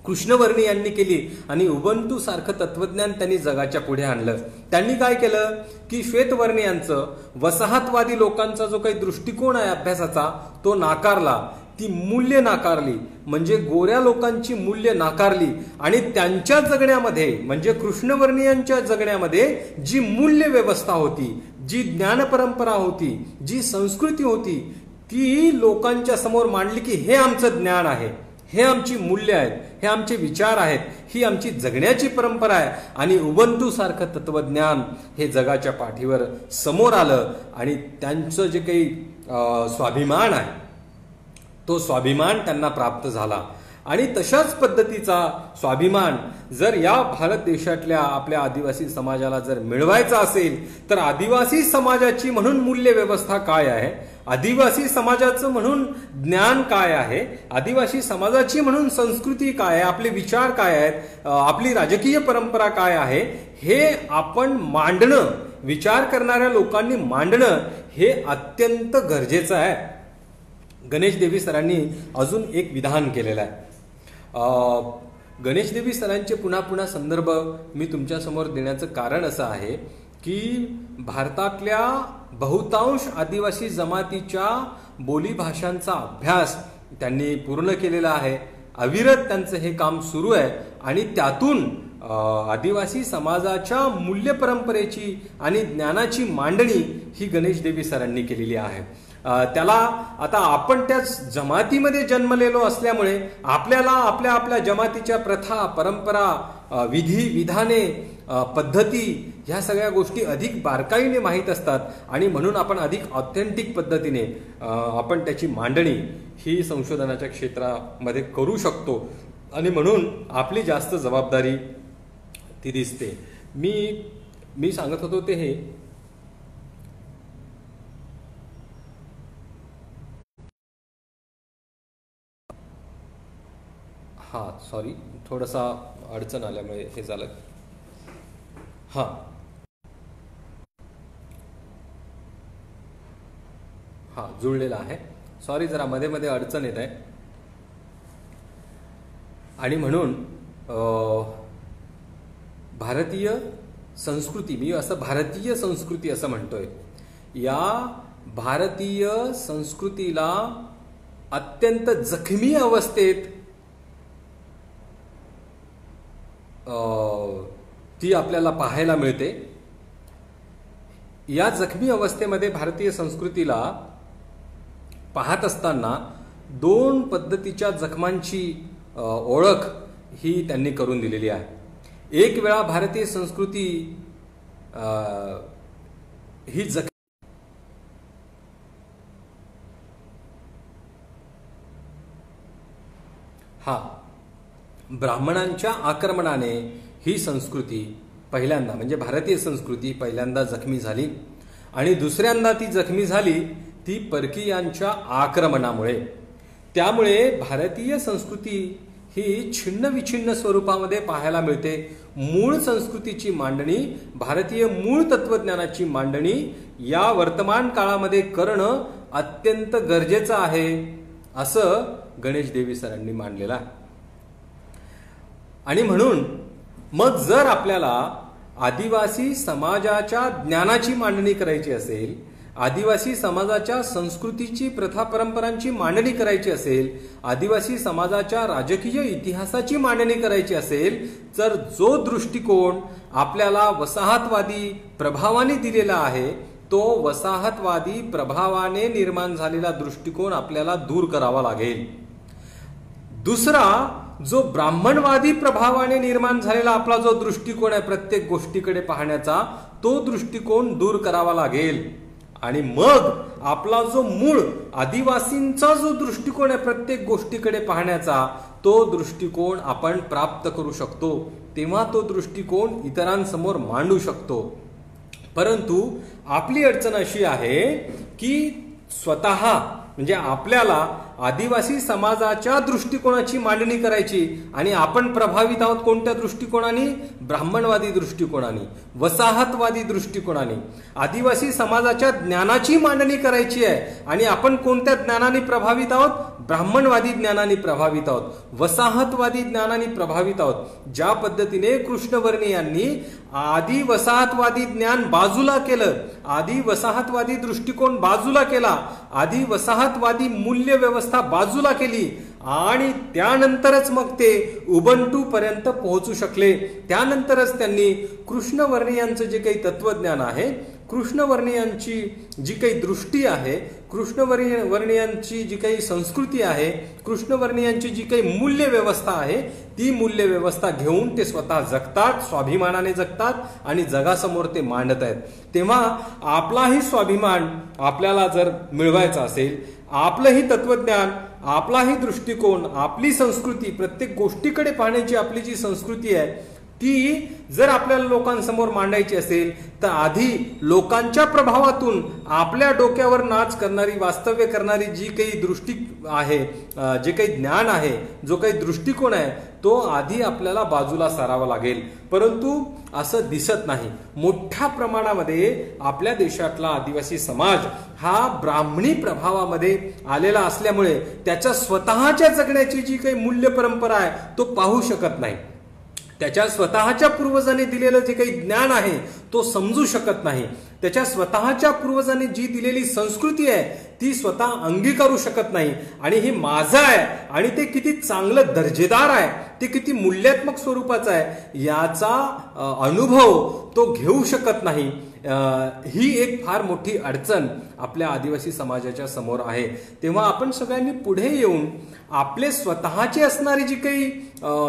कृष्णवर्णी यांनी केली आणि उबंतू सारखं तत्वज्ञान त्यांनी जगाच्या पुढे आणलं. त्यांनी काय केलं की श्वेतवर्णीयांचं, वसाहतवादी लोकांचा जो काही दृष्टिकोन आहे अभ्यासाचा तो नाकारला, ती मूल्य नाकारली, म्हणजे गोऱ्या लोकांची मूल्य नाकारली आणि त्यांच्या जगण्यामध्ये म्हणजे कृष्णवर्णीयांच्या जगण्यामध्ये जी मूल्य व्यवस्था होती, जी ज्ञान परंपरा होती, जी संस्कृती होती, ती लोकांच्या समोर मांडली की हे आमचं ज्ञान आहे, हे आमची मूल्य आहेत, हे आमचे विचार आहेत, ही आमची जगण्याची परंपरा आहे. आणि उबंतू सारखं तत्वज्ञान हे जगाच्या पाठीवर समोर आलं आणि त्यांचं जे काही स्वाभिमान आहे तो स्वाभिमान त्यांना प्राप्त झाला. आणि तशाच पद्धतीचा स्वाभिमान जर या भारत देशातल्या आपल्या आदिवासी समाजाला जर मिळवायचा असेल तर आदिवासी समाजाची म्हणून मूल्य व्यवस्था काय आहे, आदिवासी समाजाचं म्हणून ज्ञान काय आहे, आदिवासी समाजाची म्हणून संस्कृती काय आहे, आपले विचार काय आहेत, आपली राजकीय परंपरा काय आहे, हे आपण मांडणं, विचार करणाऱ्या लोकांनी मांडणं हे अत्यंत गरजेचं आहे. गणेश देवी सरांनी अजून एक विधान केलेलं आहे. गणेश देवी सरांचे पुन्हा पुन्हा संदर्भ मी तुमच्या समोर देण्याचं कारण असं आहे की भारतातल्या बहुतांश आदिवासी जमातीच्या बोली भाषांचा अभ्यास त्यांनी पूर्ण केलेला आहे. अविरत त्यांचं हे काम सुरू आहे आणि त्यातून आदिवासी समाजाच्या मूल्य परंपरेची आणि ज्ञानाची मांडणी ही गणेश देवी सरांनी केलेली आहे. त्याला आता आपण त्या जमातीमध्ये जन्मलेलो असल्यामुळे आपल्याला आपल्या आपल्या जमातीच्या प्रथा, परंपरा, विधी, विधाने, पद्धती ह्या सगळ्या गोष्टी अधिक बारकाईने माहीत असतात आणि म्हणून आपण अधिक ऑथेंटिक पद्धतीने आपण त्याची मांडणी ही संशोधनाच्या क्षेत्रामध्ये करू शकतो आणि म्हणून आपली जास्त जबाबदारी ती दिसते. मी सांगत होतो ते हे सॉरी थोडासा अडचण आल्यामुळे हे झालं. जुळलेला आहे. सॉरी, जरा मध्ये मध्ये अडचण येत आहे. आणि म्हणून भारतीय संस्कृती, मी असं भारतीय संस्कृती असं म्हणतोय, या भारतीय संस्कृतीला अत्यंत जखमी अवस्थेत ती आपल्याला पाहायला मिळते. या जखमी अवस्थेमध्ये भारतीय संस्कृतीला पाहत असताना दोन पद्धतीच्या जखमांची ओळख ही त्यांनी करून दिलेली आहे. एक वेळा भारतीय संस्कृती ही ब्राह्मणांच्या आक्रमणाने ही संस्कृती पहिल्यांदा म्हणजे भारतीय संस्कृती पहिल्यांदा जखमी झाली आणि दुसऱ्यांदा ती जखमी झाली ती परकीयांच्या आक्रमणामुळे. त्यामुळे भारतीय संस्कृती ही छिन्न विछिन्न स्वरूपामध्ये पाहायला मिळते. मूळ संस्कृतीची मांडणी, भारतीय मूळ तत्वज्ञानाची मांडणी या वर्तमान काळामध्ये करणं अत्यंत गरजेचं आहे असं गणेश देवी सरांनी मांडलेलं आहे. आणि म्हणून मग जर आपल्याला आदिवासी समाजाच्या ज्ञानाची मांडणी करायची असेल, आदिवासी समाजाच्या संस्कृतीची प्रथा परंपरांची मांडणी करायची असेल, आदिवासी समाजाच्या राजकीय इतिहासाची मांडणी करायची असेल, तर जो दृष्टिकोन आपल्याला वसाहतवादी प्रभावाने दिलेला आहे तो वसाहतवादी प्रभावाने निर्माण झालेला दृष्टिकोन आपल्याला दूर करावा लागेल. दुसरा जो ब्राह्मणवादी प्रभावाने निर्माण झालेला आपला जो दृष्टिकोन आहे प्रत्येक गोष्टीकडे पाहण्याचा, तो दृष्टिकोन दूर करावा लागेल. आणि मग आपला जो मूळ आदिवासींचा जो दृष्टिकोन आहे प्रत्येक गोष्टीकडे पाहण्याचा, तो दृष्टिकोन आपण प्राप्त करू शकतो. तेव्हा तो दृष्टिकोन इतरांसमोर मांडू शकतो. परंतु आपली अडचण अशी आहे की स्वतः म्हणजे आपल्याला आदिवासी समाजाच्या दृष्टिकोनाची मांडणी करायची आणि आपण प्रभावित आहोत कोणत्या दृष्टिकोनाने? ब्राह्मणवादी दृष्टिकोनाने, वसाहतवादी दृष्टिकोनाने. आदिवासी समाजाच्या ज्ञानाची मांडणी करायची आहे आणि आपण कोणत्या ज्ञानाने प्रभावित आहोत? ब्राह्मणवादी ज्ञानाने प्रभावित आहोत, वसाहतवादी ज्ञानाने प्रभावित आहोत. ज्या पद्धतीने कृष्णवर्णीयांनी आदी वसाहतवादी ज्ञान बाजूला केलं, आदी वसाहतवादी दृष्टिकोन बाजूला केला, आदी वसाहतवादी मूल्य व्यवस्था बाजूला केली आणि त्यानंतरच मग ते उबंटू पर्यंत पोहोचू शकले. त्यानंतरच त्यांनी कृष्णवर्णीयांचं जे काही तत्वज्ञान आहे, कृष्णवर्णीयांची जी काही दृष्टी आहे, कृष्णवर्णीयांची जी काही संस्कृती आहे, कृष्णवर्णीयांची जी काही मूल्य व्यवस्था आहे, ती मूल्य व्यवस्था घेऊन ते स्वतः जगतात, स्वाभिमानाने जगतात आणि जगासमोर ते मांडत आहेत. तेव्हा आपलाही स्वाभिमान आपल्याला जर मिळवायचा असेल, आपलंही तत्वज्ञान, आपलाही दृष्टिकोन, आपली संस्कृती, प्रत्येक गोष्टीकडे पाहण्याची आपली जी संस्कृती आहे ती जर आपल्याला लोकांसमोर मांडायची असेल तर आधी लोकांच्या प्रभावातून आपल्या डोक्यावर नाच करणारी, वास्तव्य करणारी जी काही दृष्टी आहे, जे काही ज्ञान आहे, जो काही दृष्टिकोन आहे, तो आधी आपल्याला बाजूला सारावा लागेल. परंतु असं दिसत नाही. मोठ्या प्रमाणामध्ये आपल्या देशातला आदिवासी समाज हा ब्राह्मणी प्रभावामध्ये आलेला असल्यामुळे त्याच्या स्वतःच्या जगण्याची जी काही मूल्य परंपरा आहे तो पाहू शकत नाही. त्याच्या स्वतःच्या पूर्वजांनी दिलेलं जे काही ज्ञान आहे तो समजू शकत नाही. त्याच्या स्वतःच्या पूर्वजांनी जी दिलेली संस्कृती आहे ती स्वतः अंगीकारू शकत नाही. आणि हे माझं आहे आणि ते किती चांगलं दर्जेदार आहे, ते किती मूल्यात्मक स्वरूपाचं आहे याचा अनुभव तो घेऊ शकत नाही. ही एक फार मोठी अडचण आपल्या आदिवासी समाजाच्या समोर आहे. तेव्हा आपण सगळ्यांनी पुढे येऊन आपले स्वतःचे असणारे जे काही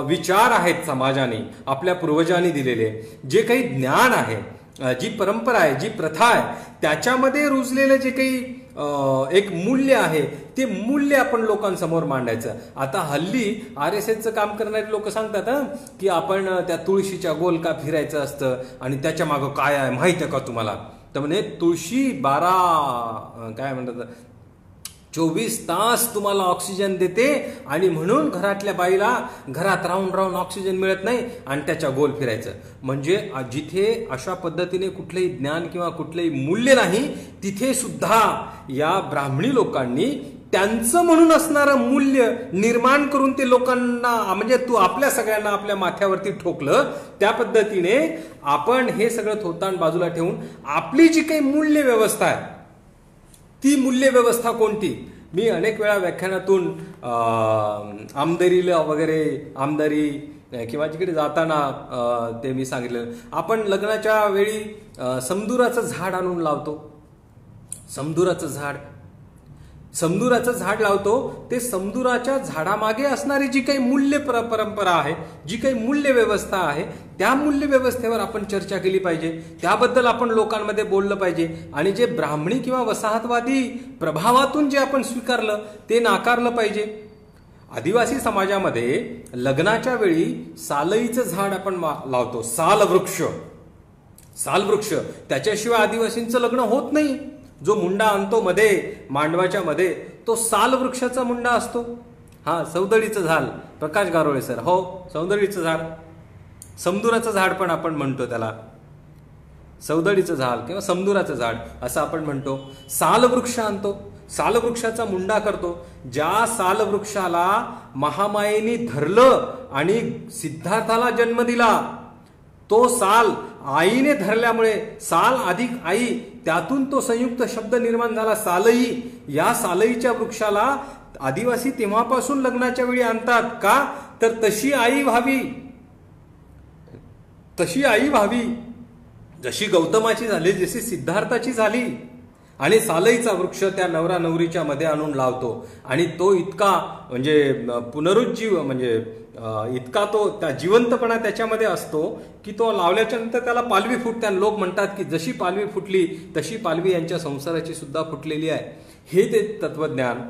विचार आहेत समाजाने, आपल्या पूर्वजांनी दिलेले जे काही ज्ञान आहे, जी परंपरा आहे, जी प्रथा आहे, त्याच्यामध्ये रुजलेलं जे काही एक मूल्य आहे ते मूल्य आपण लोकांसमोर मांडायचं. आता हल्ली RSSचं काम करणारे लोक सांगतात की आपण त्या तुळशीच्या गोल का फिरायचं असतं आणि त्याच्या मागं काय आहे माहिती आहे का तुम्हाला? तर म्हणजे तुळशी 24 तास तुम्हाला ऑक्सिजन देते आणि म्हणून घरातल्या बाईला घरात राहून राहून ऑक्सिजन मिळत नाही आणि त्याच्या गोल फिरायचं. म्हणजे जिथे अशा पद्धतीने कुठलंही ज्ञान किंवा कुठलंही मूल्य नाही तिथे सुद्धा या ब्राह्मणी लोकांनी त्यांचं म्हणून असणारं मूल्य निर्माण करून ते लोकांना म्हणजे तू आपल्या सगळ्यांना आपल्या माथ्यावरती ठोकलं. त्या पद्धतीने आपण हे सगळं थोतांड बाजूला ठेवून आपली जी काही मूल्य व्यवस्था आहे ती मूल्य व्यवस्था कोणती? मी अनेक वेळा व्याख्यानातून आमदारीला वगैरे आमदारी किंवा जिकडे जाताना ते मी सांगितलं, आपण लग्नाच्या वेळी समदुराचं झाड आणून लावतो. समदुराचं झाड लावतो. ते समदुराच्या झाडामागे असणारी जी काही मूल्य परंपरा आहे, जी काही मूल्य व्यवस्था आहे, त्या मूल्य व्यवस्थेवर आपण चर्चा केली पाहिजे. त्याबद्दल आपण लोकांमध्ये बोललं पाहिजे. आणि जे ब्राह्मणी किंवा वसाहतवादी प्रभावातून जे आपण स्वीकारलं ते नाकारलं पाहिजे. आदिवासी समाजामध्ये लग्नाच्या वेळी सालईचं झाड आपण लावतो. सालवृक्ष त्याच्याशिवाय आदिवासींचं लग्न होत नाही. जो मुंडा आणतो मध्ये मांडवाच्या मध्ये, तो सालवृक्षाचा मुंडा असतो. सौदळीचं झाड, प्रकाश गारोळे सर, हो, सौदळीचं झाड, समदुराचं झाड पण आपण म्हणतो त्याला. सौदळीचं झाड किंवा समदुराचं झाड असं आपण म्हणतो. सालवृक्ष आणतो, सालवृक्षाचा मुंडा करतो. ज्या सालवृक्षाला महामायेने धरलं आणि सिद्धार्थाला जन्म दिला, तो साल आईने धरल्यामुळे साल अधिक आई, त्यातून तो संयुक्त शब्द निर्माण झाला सालई. या सालईच्या वृक्षाला आदिवासी तेव्हापासून लग्नाच्या वेळी आणतात. का तर तशी आई व्हावी, जशी गौतमाची झाली, जशी सिद्धार्थाची झाली. आणि सालईचा वृक्ष त्या नवरा नवरीच्या मध्ये आणून लावतो. आणि तो इतका म्हणजे पुनरुज्जीव, म्हणजे इतका तो त्या जिवंतपणा त्याच्यामध्ये असतो की तो लावल्याच्या नंतर त्याला पालवी फुटते. आणि लोक म्हणतात की जशी पालवी फुटली तशी पालवी यांच्या संसाराची सुद्धा फुटलेली आहे. हे ते तत्वज्ञान,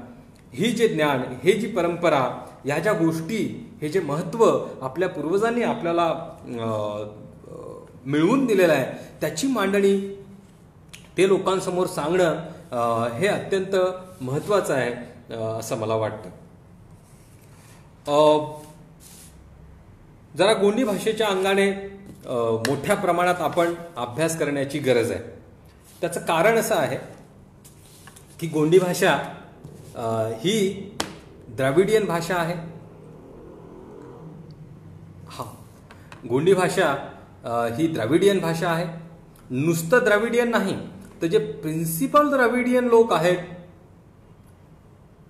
ही जे ज्ञान, हे जी परंपरा, ह्या ज्या गोष्टी, हे जे महत्व आपल्या पूर्वजांनी आपल्याला मिळवून दिलेलं आहे, त्याची मांडणी ते लोकांसमोर सांगणं हे अत्यंत महत्वाचं आहे असं मला वाटतं. जरा गोंडी भाषेच्या अंगाने मोठ्या प्रमाणात आपण अभ्यास करण्याची गरज आहे. त्याचं कारण असं आहे की गोंडी भाषा ही द्रविडियन भाषा आहे. गोंडी भाषा ही द्रविडियन भाषा आहे. नुसतं द्रविडियन नाही, तर जे प्रिन्सिपल द्रविडियन लोक आहेत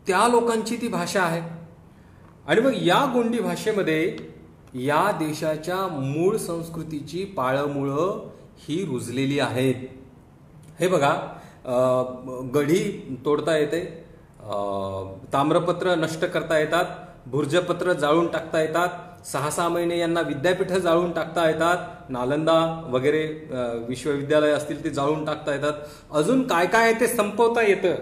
त्या लोकांची ती भाषा आहे. आणि मग या गोंडी भाषेमध्ये या देशाच्या मूळ संस्कृतीची पाळंमुळं ही रुजलेली आहेत. हे बघा, गढी तोडता येते, ताम्रपत्र नष्ट करता येतात, भुर्जपत्र जाळून टाकता येतात, 6-6 महिने यांना विद्यापीठं जाळून टाकता येतात, नालंदा वगैरे विश्वविद्यालय असतील ते जाळून टाकता येतात, अजून काय काय आहे ते संपवता येतं.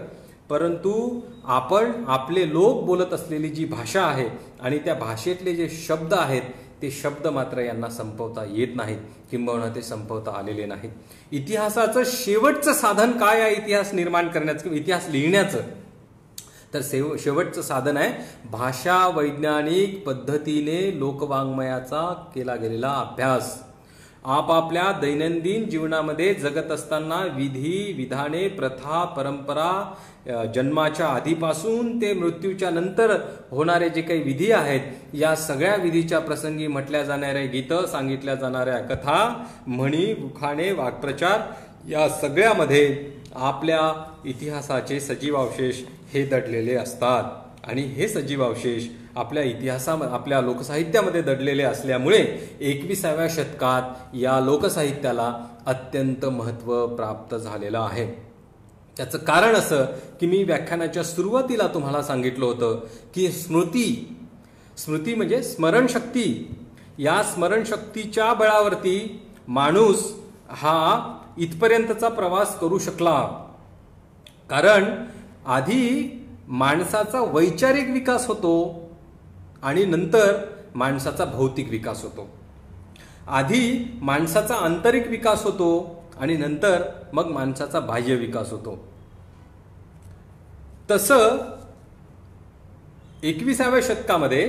परंतु आपण आपले लोक बोलत असलेली जी भाषा आहे आणि त्या भाषेतले जे शब्द आहेत ते शब्द मात्र यांना संपवता येत नाहीत, किंबहुना ते संपवता आलेले नाहीत. इतिहासाचं शेवटचं साधन काय आहे इतिहास निर्माण करण्याचं किंवा इतिहास लिहिण्याचं? तर शेवटचं साधन आहे भाषा वैज्ञानिक पद्धतीने लोकवाङ्मयाचा केला गेलेला अभ्यास. आपापल्या दैनंदिन जीवनामध्ये जगत असताना विधी, विधाने, प्रथा, परंपरा, जन्माच्या आधीपासून ते मृत्यूच्या नंतर होणारे जे काही विधी आहेत, या सगळ्या विधीच्या प्रसंगी म्हटल्या जाणाऱ्या गीतं, सांगितल्या जाणाऱ्या कथा, म्हणी, उखाणे, वाक्प्रचार, या सगळ्यामध्ये आपल्या इतिहासाचे सजीवावशेष हे दडलेले असतात. आणि हे सजीवावशेष आपल्या इतिहासामध्ये, आपल्या लोकसाहित्यामध्ये दडलेले असल्यामुळे 21व्या शतकात या लोकसाहित्याला अत्यंत महत्त्व प्राप्त झालेलं आहे. त्याचं कारण असं की मी व्याख्यानाच्या सुरुवातीला तुम्हाला सांगितलं होतं की स्मृती म्हणजे स्मरणशक्ती. या स्मरणशक्तीच्या बळावरती माणूस हा इथपर्यंतचा प्रवास करू शकला. कारण आधी माणसाचा वैचारिक विकास होतो आणि नंतर माणसाचा भौतिक विकास होतो. आधी माणसाचा आंतरिक विकास होतो आणि नंतर मग माणसाचा बाह्य विकास होतो. तसं 21व्या शतकामध्ये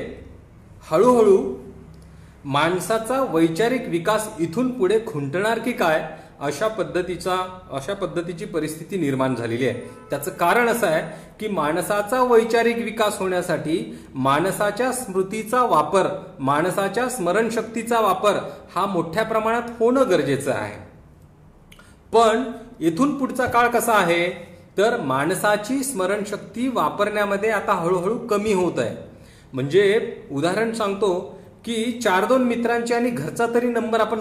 हळूहळू माणसाचा वैचारिक विकास इथून पुढे खुंटणार की काय अशा पद्धतीची परिस्थिती निर्माण झालेली आहे. त्याचं कारण असं आहे की माणसाचा वैचारिक विकास होण्यासाठी माणसाच्या स्मृतीचा वापर, माणसाच्या स्मरणशक्तीचा वापर हा मोठ्या प्रमाणात होणं गरजेचं आहे. पण इथून पुढचा काळ कसा आहे तर माणसाची स्मरणशक्ती वापरण्यामध्ये आता हळूहळू कमी होत आहे. म्हणजे उदाहरण सांगतो की 4-2 मित्रांचे आणि घरचा तरी नंबर आपण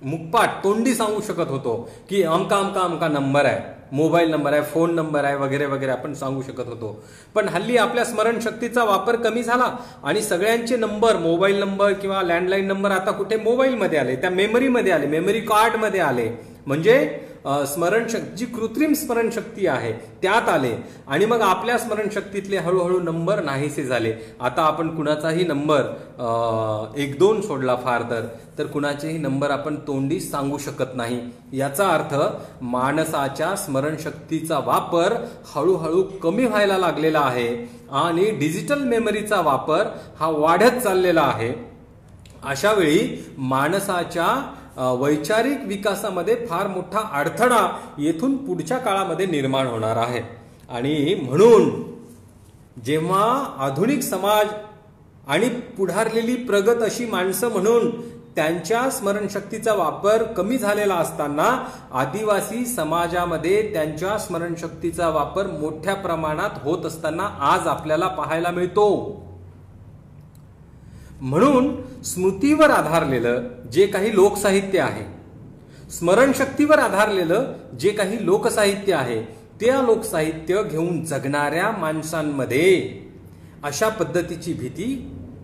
मुखपाठ तोंडी सांगू शकत होतो की अमका अमका अमका नंबर आहे, मोबाईल नंबर आहे, फोन नंबर आहे, वगैरे वगैरे आपण सांगू शकत होतो. पण हल्ली आपल्या स्मरणशक्तीचा वापर कमी झाला आणि सगळ्यांचे नंबर, मोबाईल नंबर किंवा लँडलाईन नंबर आता कुठे मोबाईलमध्ये आले, त्या मेमरीमध्ये आले, मेमरी कार्डमध्ये आले. म्हणजे स्मरणशक्ती, जी कृत्रिम स्मरणशक्ती आहे त्यात आले आणि मग आपल्या स्मरणशक्तीतले हळूहळू नंबर नाहीसे झाले. आता आपण कुणाचाही नंबर 1-2 सोडला फार तर कुणाचेही नंबर आपण तोंडी सांगू शकत नाही. याचा अर्थ माणसाच्या स्मरणशक्तीचा वापर हळूहळू कमी व्हायला लागलेला आहे आणि डिजिटल मेमरीचा वापर हा वाढत चाललेला आहे. अशा वेळी माणसाच्या वैचारिक विकासामध्ये फार मोठा अडथळा येथून पुढच्या काळामध्ये निर्माण होणार आहे. आणि म्हणून जेव्हा आधुनिक समाज आणि पुढारलेली प्रगत अशी माणसं म्हणून त्यांच्या स्मरणशक्तीचा वापर कमी झालेला असताना आदिवासी समाजामध्ये त्यांच्या स्मरणशक्तीचा वापर मोठ्या प्रमाणात होत असताना आज आपल्याला पाहायला मिळतो. म्हणून स्मृतीवर आधारलेलं जे काही लोकसाहित्य आहे, स्मरणशक्तीवर आधारलेलं जे काही लोकसाहित्य आहे, त्या लोकसाहित्य घेऊन जगणाऱ्या माणसांमध्ये अशा पद्धतीची भीती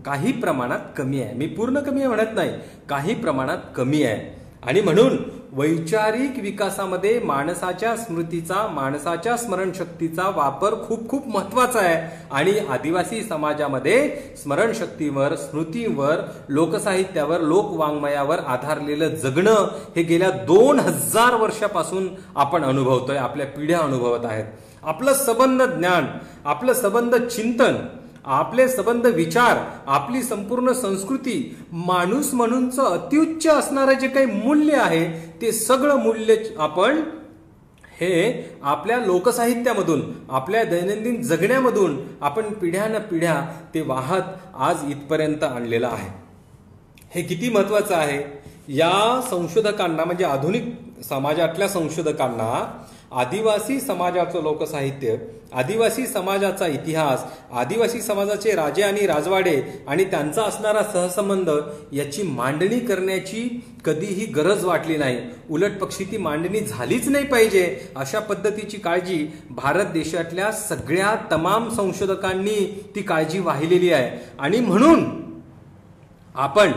काही प्रमाणात कमी आहे. मी पूर्ण कमी आहे म्हणत नाही, काही प्रमाणात कमी आहे. आणि म्हणून वैचारिक विकासामध्ये माणसाच्या स्मृतीचा, माणसाच्या स्मरणशक्तीचा वापर खूप खूप महत्वाचा आहे. आणि आदिवासी समाजामध्ये स्मरणशक्तीवर, स्मृतीवर, लोकसाहित्यावर, लोकवाङ्मयावर आधारलेलं जगणं हे गेल्या 2000 वर्षापासून आपण अनुभवतोय, आपल्या पिढ्या अनुभवत आहेत. आपलं संबंध ज्ञान, आपलं संबंध चिंतन, आपले संबंध विचार, आपली संपूर्ण संस्कृती, माणूस म्हणूनच अत्युच्च असणारं जे काही मूल्य आहे ते सगळं मूल्य आपण हे आपल्या लोकसाहित्यामधून, आपल्या दैनंदिन जगण्यामधून आपण पिढ्यान पिढ्या ते वाहत आज इथपर्यंत आणलेलं आहे. हे किती महत्वाचं आहे. या संशोधकांना, म्हणजे आधुनिक समाजातल्या संशोधकांना आदिवासी समाजाचं लोकसाहित्य, आदिवासी समाजाचा इतिहास, आदिवासी समाजाचे राजे आणि राजवाडे आणि त्यांचा असणारा सहसंबंध याची मांडणी करण्याची कधीही गरज वाटली नाही. उलट पक्षी ती मांडणी झालीच नाही पाहिजे अशा पद्धतीची काळजी भारत देशातल्या सगळ्या तमाम संशोधकांनी ती काळजी वाहिलेली आहे. आणि म्हणून आपण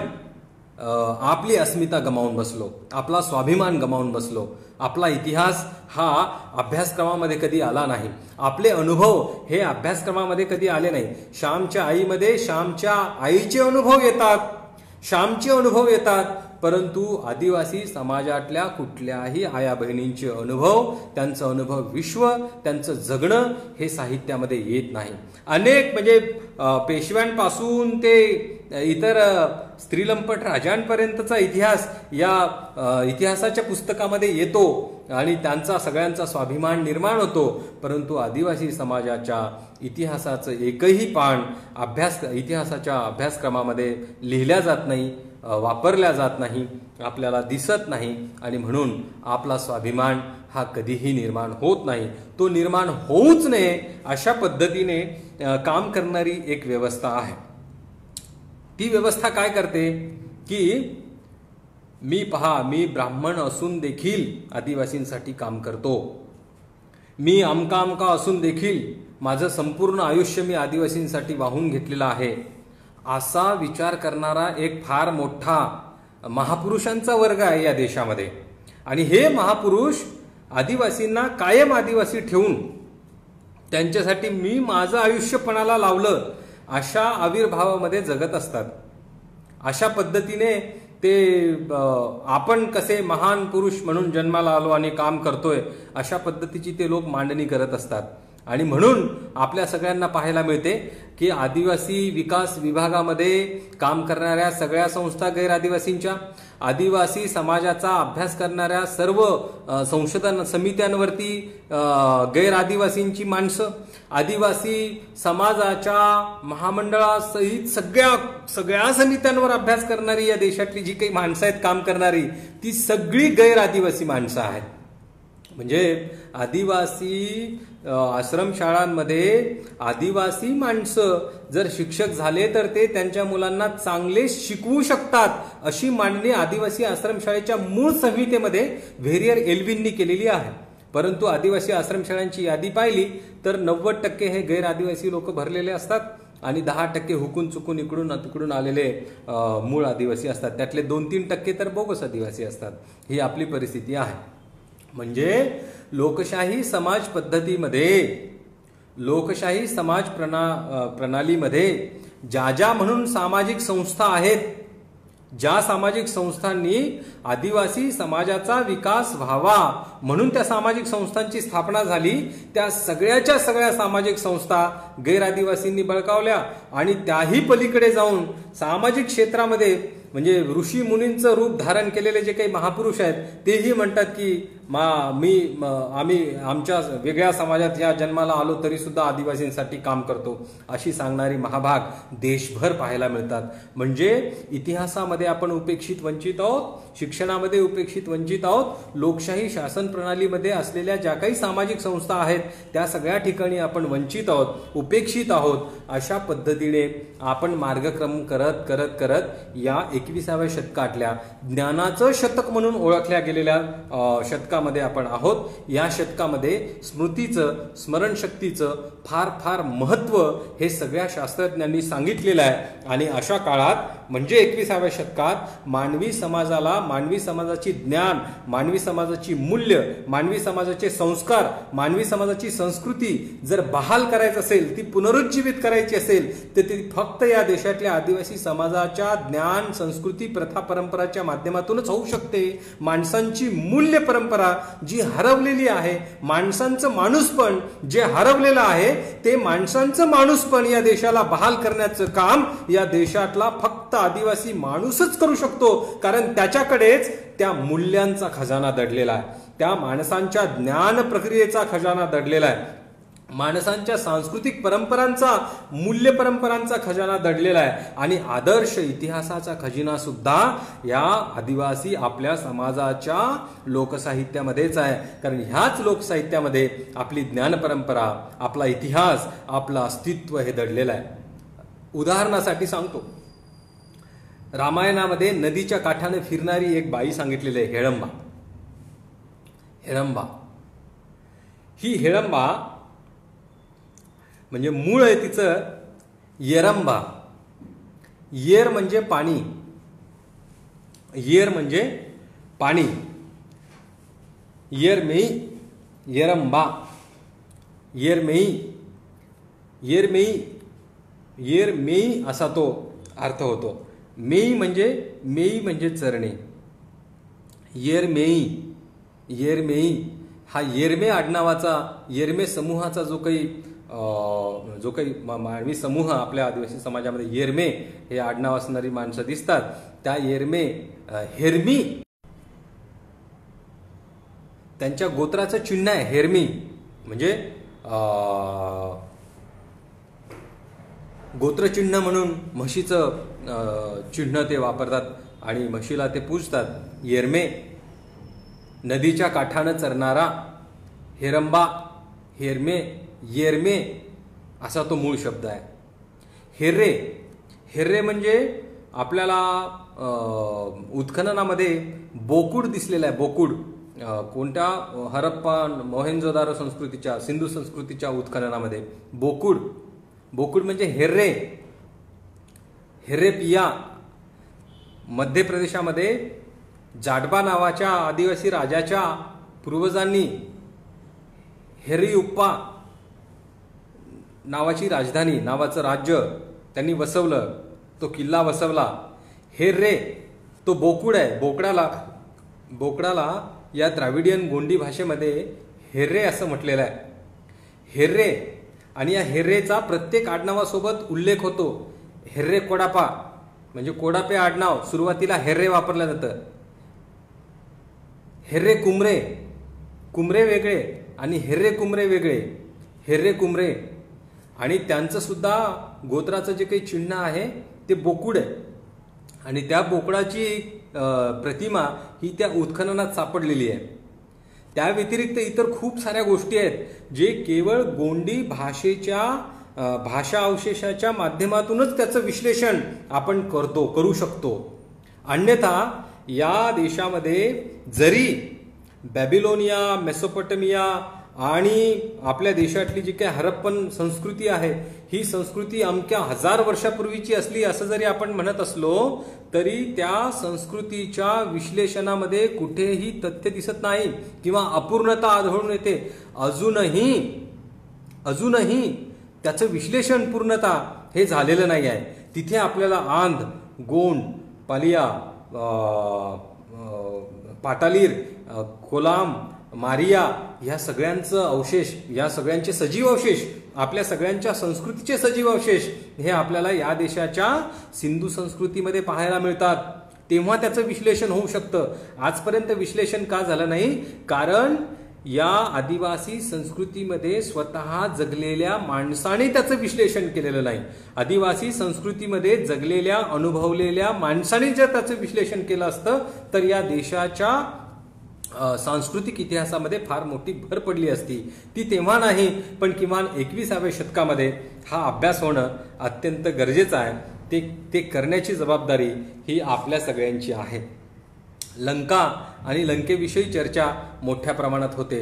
आपली अस्मिता गमावून बसलो, आपला स्वाभिमान गमावून बसलो. आपला इतिहास हा अभ्यासक्रमामध्ये कधी आला नाही, आपले अनुभव हे अभ्यासक्रमामध्ये कधी आले नाही. श्यामच्या आईमध्ये श्यामच्या आईचे अनुभव येतात, श्यामचे अनुभव येतात, परंतु आदिवासी समाजातल्या कुठल्याही आया बहिणींचे अनुभव, त्यांचं अनुभव विश्व, त्यांचं जगणं हे साहित्यामध्ये येत नाही. अनेक म्हणजे पेशव्यांपासून ते इतर स्त्रीलंपट राजांपर्यंतचा इतिहास या इतिहासाच्या पुस्तकामध्ये येतो आणि त्यांचा सगळ्यांचा स्वाभिमान निर्माण होतो. परंतु आदिवासी समाजाच्या इतिहासाचं एकही पान इतिहासाच्या अभ्यासक्रमामध्ये लिहिल्या जात नाही, वापरल्या जात नाही, आपल्याला दिसत नाही. आणि म्हणून आपला स्वाभिमान हा कधीही निर्माण होत नाही. तो निर्माण होऊच नये अशा पद्धतीने काम करणारी एक व्यवस्था आहे. ती व्यवस्था काय करते की मी ब्राह्मण असून देखील आदिवासींसाठी काम करतो, मी अमका असून देखील माझं संपूर्ण आयुष्य मी आदिवासींसाठी वाहून घेतलेलं आहे, असा विचार करणारा एक फार मोठा महापुरुषांचा वर्ग आहे या देशामध्ये. आणि हे महापुरुष आदिवासींना कायम आदिवासी ठेवून त्यांच्यासाठी मी माझं आयुष्य पणाला लावलं अशा आविर्भावामध्ये जगत असतात. अशा पद्धतीने ते आपण कसे महान पुरुष म्हणून जन्माला आलो आणि काम करतोय अशा पद्धतीची ते लोक मांडणी करत असतात. आणि म्हणून आपल्या सगळ्यांना पाहायला मिळते की आदिवासी विकास विभागामध्ये काम करणाऱ्या सगळ्या संस्था गैर आदिवासींच्या, आदिवासी समाजाचा अभ्यास करणाऱ्या सर्व संशोधन समित्यांवरती गैर आदिवासींची माणसं, आदिवासी समाजाच्या महामंडळासहित सगळ्या समित्यांवर अभ्यास करणारी या देशातली जी काही माणसं आहेत काम करणारी, ती सगळी गैर आदिवासी माणसं आहेत. म्हणजे आदिवासी आश्रमशाळांमध्ये आदिवासी माणसं जर शिक्षक झाले तर ते त्यांच्या मुलांना चांगले शिकवू शकतात अशी मांडणी आदिवासी आश्रमशाळेच्या मूळ संहितेमध्ये व्हेरियर एल्विननी केलेली आहे. परंतु आदिवासी आश्रमशाळांची यादी पाहिली तर 90% हे गैर आदिवासी लोक भरलेले असतात आणि 10% हुकून चुकून इकडून तिकडून आलेले मूळ आदिवासी असतात. त्यातले 2-3% तर बोगस आदिवासी असतात. ही आपली परिस्थिती आहे. म्हणजे लोकशाही समाज पद्धतीमध्ये, लोकशाही समाज प्रणालीमध्ये ज्या म्हणून सामाजिक संस्था आहेत, ज्या सामाजिक संस्थांनी आदिवासी समाजाचा विकास व्हावा म्हणून त्या सामाजिक संस्थांची स्थापना झाली, त्या सगळ्याच्या सगळ्या सामाजिक संस्था गैर आदिवासींनी बळकावल्या आणि त्याही पलीकडे जाऊन सामाजिक क्षेत्रामध्ये म्हणजे ऋषी मुनींचं रूप धारण केलेले जे काही महापुरुष आहेत तेही म्हणतात की आम्ही आमच्या वेगळ्या समाजात ह्या जन्माला आलो तरी सुद्धा आदिवासींसाठी काम करतो अशी सांगणारी महाभाग देशभर पाहायला मिळतात. म्हणजे इतिहासामध्ये आपण उपेक्षित वंचित आहोत, शिक्षणामध्ये उपेक्षित वंचित आहोत, लोकशाही शासन प्रणालीमध्ये असलेल्या ज्या काही सामाजिक संस्था आहेत त्या सगळ्या ठिकाणी आपण वंचित आहोत, उपेक्षित आहोत. अशा पद्धतीने आपण मार्गक्रमण करत करत करत या 21व्या शतकातल्या ज्ञानाचं शतक म्हणून ओळखल्या गेलेल्या शतकामध्ये आपण आहोत. या शतकामध्ये स्मृतीचं, स्मरणशक्तीचं फार फार महत्त्व हे सगळ्या शास्त्रज्ञांनी सांगितलेलं आहे. आणि अशा काळात म्हणजे 21व्या शतकात मानवी समाजाला, मानवी समाजाची ज्ञान, मानवी समाजाची मूल्य, मानवी समाजाचे संस्कार, मानवी समाजाची संस्कृती जर बहाल करायचं असेल, ती पुनरुज्जीवित करायची असेल तर ती फक्त या देशातल्या आदिवासी समाजाच्या ज्ञान, संस्कृती, प्रथा, परंपराच्या माध्यमातूनच होऊ शकते. माणसांची मूल्य परंपरा जी हरवलेली आहे, माणसांचं माणूसपण जे हरवलेलं आहे ते माणसांचं माणूसपण या देशाला बहाल करण्याचं काम या देशातला फक्त आदिवासी माणूसच करू शकतो. कारण त्याच्याकडेच त्या मूल्यांचा खजाना दडलेला आहे, त्या माणसांच्या ज्ञान प्रक्रियेचा खजाना दडलेला आहे, माणसांच्या सांस्कृतिक परंपरांचा, मूल्य परंपरांचा खजाना दडलेला आहे. आणि आदर्श इतिहासाचा खजिना सुद्धा या आदिवासी आपल्या समाजाच्या लोकसाहित्यामध्येच आहे. कारण ह्याच लोकसाहित्यामध्ये आपली ज्ञान परंपरा, आपला इतिहास, आपलं अस्तित्व हे दडलेलं आहे. उदाहरणासाठी सांगतो, रामायणामध्ये नदीच्या काठाने फिरणारी एक बाई सांगितलेली आहे, हेळंबा. हेळंबा ही हेळंबा म्हणजे मूळ आहे तिचं येरंबा. येर म्हणजे पाणी, येर म्हणजे पाणी, येरमेई, येरंबा, येरमेई, येरमेई, येरमेई असा तो अर्थ होतो. मेई म्हणजे चरणे, येरमेई, येरमेई हा येरमे आडनावाचा, येरमे समूहाचा जो काही मानवी समूह आपल्या आदिवासी समाजामध्ये येरमे हे आडनाव असणारी माणसं दिसतात, त्या येरमे हेरमी त्यांच्या गोत्राचं चिन्ह आहे. हेरमी म्हणजे गोत्रचिन्ह म्हणून म्हशीचं चिन्ह ते वापरतात आणि म्हशीला ते पूजतात. येरमे नदीच्या काठानं चरणारा, हेरंबा, हेरमे, येरमे असा तो मूळ शब्द आहे. हेर्रे, हेर्रे म्हणजे आपल्याला उत्खननामध्ये बोकुड दिसलेला आहे. बोकुड कोणत्या हरप्पा, मोहेंजोदारो संस्कृतीच्या, सिंधू संस्कृतीच्या उत्खननामध्ये बोकुड, बोकुड म्हणजे हेर्रे, हेर्रे पिया. मध्य प्रदेशामध्ये जाडबा नावाच्या आदिवासी राजाच्या पूर्वजांनी हेरियुप्पा नावाची राजधानी, नावाचं राज्य त्यांनी वसवलं, तो किल्ला वसवला. हेर्रे तो बोकुड आहे. बोकडाला या द्राविडियन गोंडी भाषेमध्ये हेर्रे असं म्हटलेलं आहे. हेर्रे. आणि या हेर्रेचा प्रत्येक आडनावासोबत उल्लेख होतो. हेर्रे कोडापा म्हणजे कोडापे आडनाव, सुरुवातीला हेर्रे वापरलं जातं. हेर्रे कुमरे, कुमरे वेगळे आणि हेर्रे कुमरे वेगळे, हेर्रे कुमरे. आणि त्यांचं सुद्धा गोत्राचं जे काही चिन्ह आहे ते बोकुड आहे. आणि त्या बोकडाची प्रतिमा ही त्या उत्खननात सापडलेली आहे. त्या व्यतिरिक्त इतर खूप साऱ्या गोष्टी आहेत जे केवळ गोंडी भाषा अवशेषाच्या माध्यमातूनच त्याचं विश्लेषण आपण करू शकतो. अन्यथा या देशामध्ये जरी बॅबिलोनिया, मेसोपोटेमिया आणि आपल्या देशातली जी काही हरप्पन संस्कृती आहे ही संस्कृती अमक्या 1000 वर्षापूर्वीची असली असं जरी आपण म्हणत असलो तरी त्या संस्कृतीच्या विश्लेषणामध्ये कुठेही तथ्य दिसत नाही किंवा अपूर्णता आढळून येते. अजूनही त्याचं विश्लेषण पूर्णता हे झालेलं नाही आहे. तिथे आपल्याला आंध, गोंड, पालिया, पाटालीर, कोलाम, मारिया या सगळ्यांचं अवशेष, या सगळ्यांचे सजीव अवशेष, आपल्या सगळ्यांच्या संस्कृतीचे सजीव अवशेष हे आपल्याला या देशाच्या सिंधू संस्कृतीमध्ये पाहायला मिळतात. तेव्हा त्याचं विश्लेषण होऊ शकतं. आजपर्यंत विश्लेषण का झालं नाही? कारण या आदिवासी संस्कृतीमध्ये स्वतः जगलेल्या माणसाने त्याचं विश्लेषण केलेलं नाही. आदिवासी संस्कृतीमध्ये जगलेल्या, अनुभवलेल्या माणसाने जर त्याचं विश्लेषण केलं असतं तर या देशाच्या सांस्कृतिक इतिहासामध्ये फार मोठी भर पडली असती. ती तेव्हा नाही, पण किमान 21व्या शतकामध्ये हा अभ्यास होणं अत्यंत गरजेचं आहे. ते करण्याची जबाबदारी ही आपल्या सगळ्यांची आहे. लंका आणि लंकेविषयी चर्चा मोठ्या प्रमाणात होते.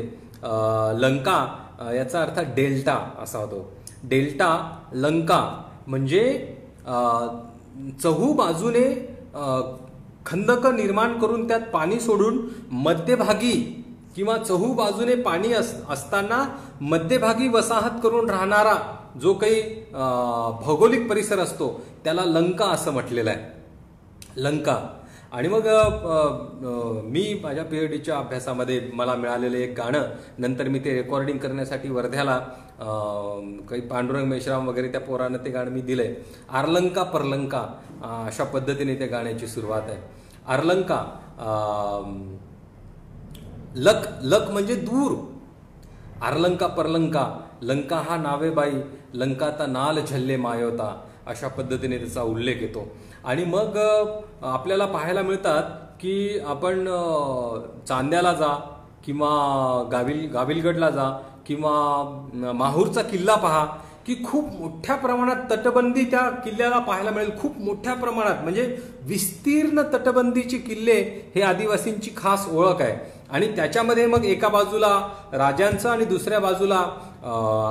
लंका याचा अर्थ डेल्टा असा होतो. डेल्टा लंका म्हणजे चहूबाजूने खंदक निर्माण करून त्यात पाणी सोडून मध्यभागी किंवा चहूबाजूने पाणी असताना मध्यभागी वसाहत करून राहणारा जो काही भौगोलिक परिसर असतो त्याला लंका असं म्हटलेलं आहे. लंका. आणि मग मी माझ्या PhDच्या अभ्यासामध्ये मला मिळालेलं एक गाणं, नंतर मी ते रेकॉर्डिंग करण्यासाठी वर्ध्याला काही पांडुरंग मेश्राम वगैरे त्या पोरानं ते गाणं मी दिलंय. आरलंका परलंका अशा पद्धतीने त्या गाण्याची सुरुवात आहे. आरलंका, लक म्हणजे दूर. आरलंका परलंका, लंका हा नावे बाई, लंकाता नाल झल्ले मायोता अशा पद्धतीने त्याचा उल्लेख येतो. आणि मग आपल्याला पाहायला मिळतात की आपण चांद्याला जा किंवा गाविलगडला जा किंवा माहूरचा किल्ला पहा की खूप मोठ्या प्रमाणात तटबंदी त्या किल्ल्याला पाहायला मिळेल. खूप मोठ्या प्रमाणात म्हणजे विस्तीर्ण तटबंदीचे किल्ले हे आदिवासींची खास ओळख आहे. आणि त्याच्यामध्ये मग एका बाजूला राजांचं आणि दुसऱ्या बाजूला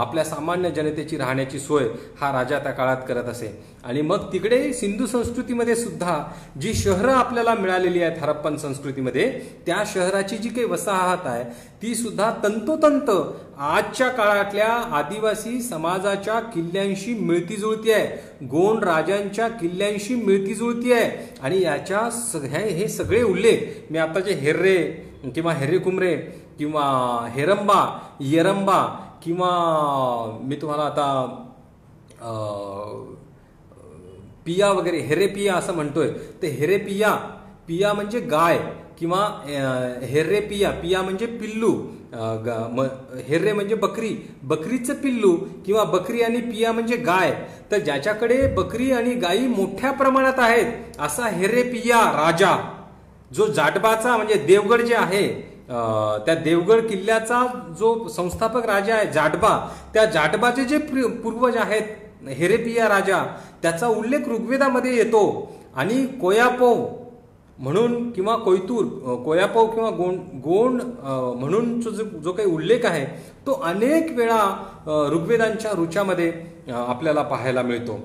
आपल्या सामान्य जनतेची राहण्याची सोय हा राजा त्या काळात करत असे. आणि मग तिकडे सिंधू संस्कृतीमध्ये सुद्धा जी शहरं आपल्याला मिळालेली आहेत हरप्पन संस्कृतीमध्ये, त्या शहराची जी काही वसाहत आहे ती सुद्धा तंतोतंत आजच्या काळातल्या आदिवासी समाजाच्या किल्ल्यांशी मिळती जुळती आहे. गोंड राजांच्या किल्ल्यांशी मिळती जुळती आहे. आणि याच्या हे सगळे उल्लेख मी आता जे हेर्रे किंवा हेरेकुमरे किंवा हेरंबा, येरंबा किंवा मी तुम्हाला आता पिया वगैरे, हेरेपिया असं म्हणतोय, ते पिया म्हणजे गाय किंवा हेर्रे पिया म्हणजे पिल्लू, हेर्रे म्हणजे बकरीचं पिल्लू किंवा बकरी आणि पिया म्हणजे गाय. तर ज्याच्याकडे बकरी आणि गायी मोठ्या प्रमाणात आहेत असा हेर्रे पिया राजा, जो जाटबाचा म्हणजे देवगड जे आहे त्या देवगड किल्ल्याचा जो संस्थापक राजा आहे जाटबा, त्या जाटबाचे जे पूर्वज आहेत हेरेपिया राजा, त्याचा उल्लेख ऋग्वेदामध्ये येतो. आणि कोयापोव म्हणून किंवा कोयापोव किंवा गोंड म्हणून जो काही उल्लेख आहे तो अनेक वेळा ऋग्वेदांच्या ऋचामध्ये आपल्याला पाहायला मिळतो.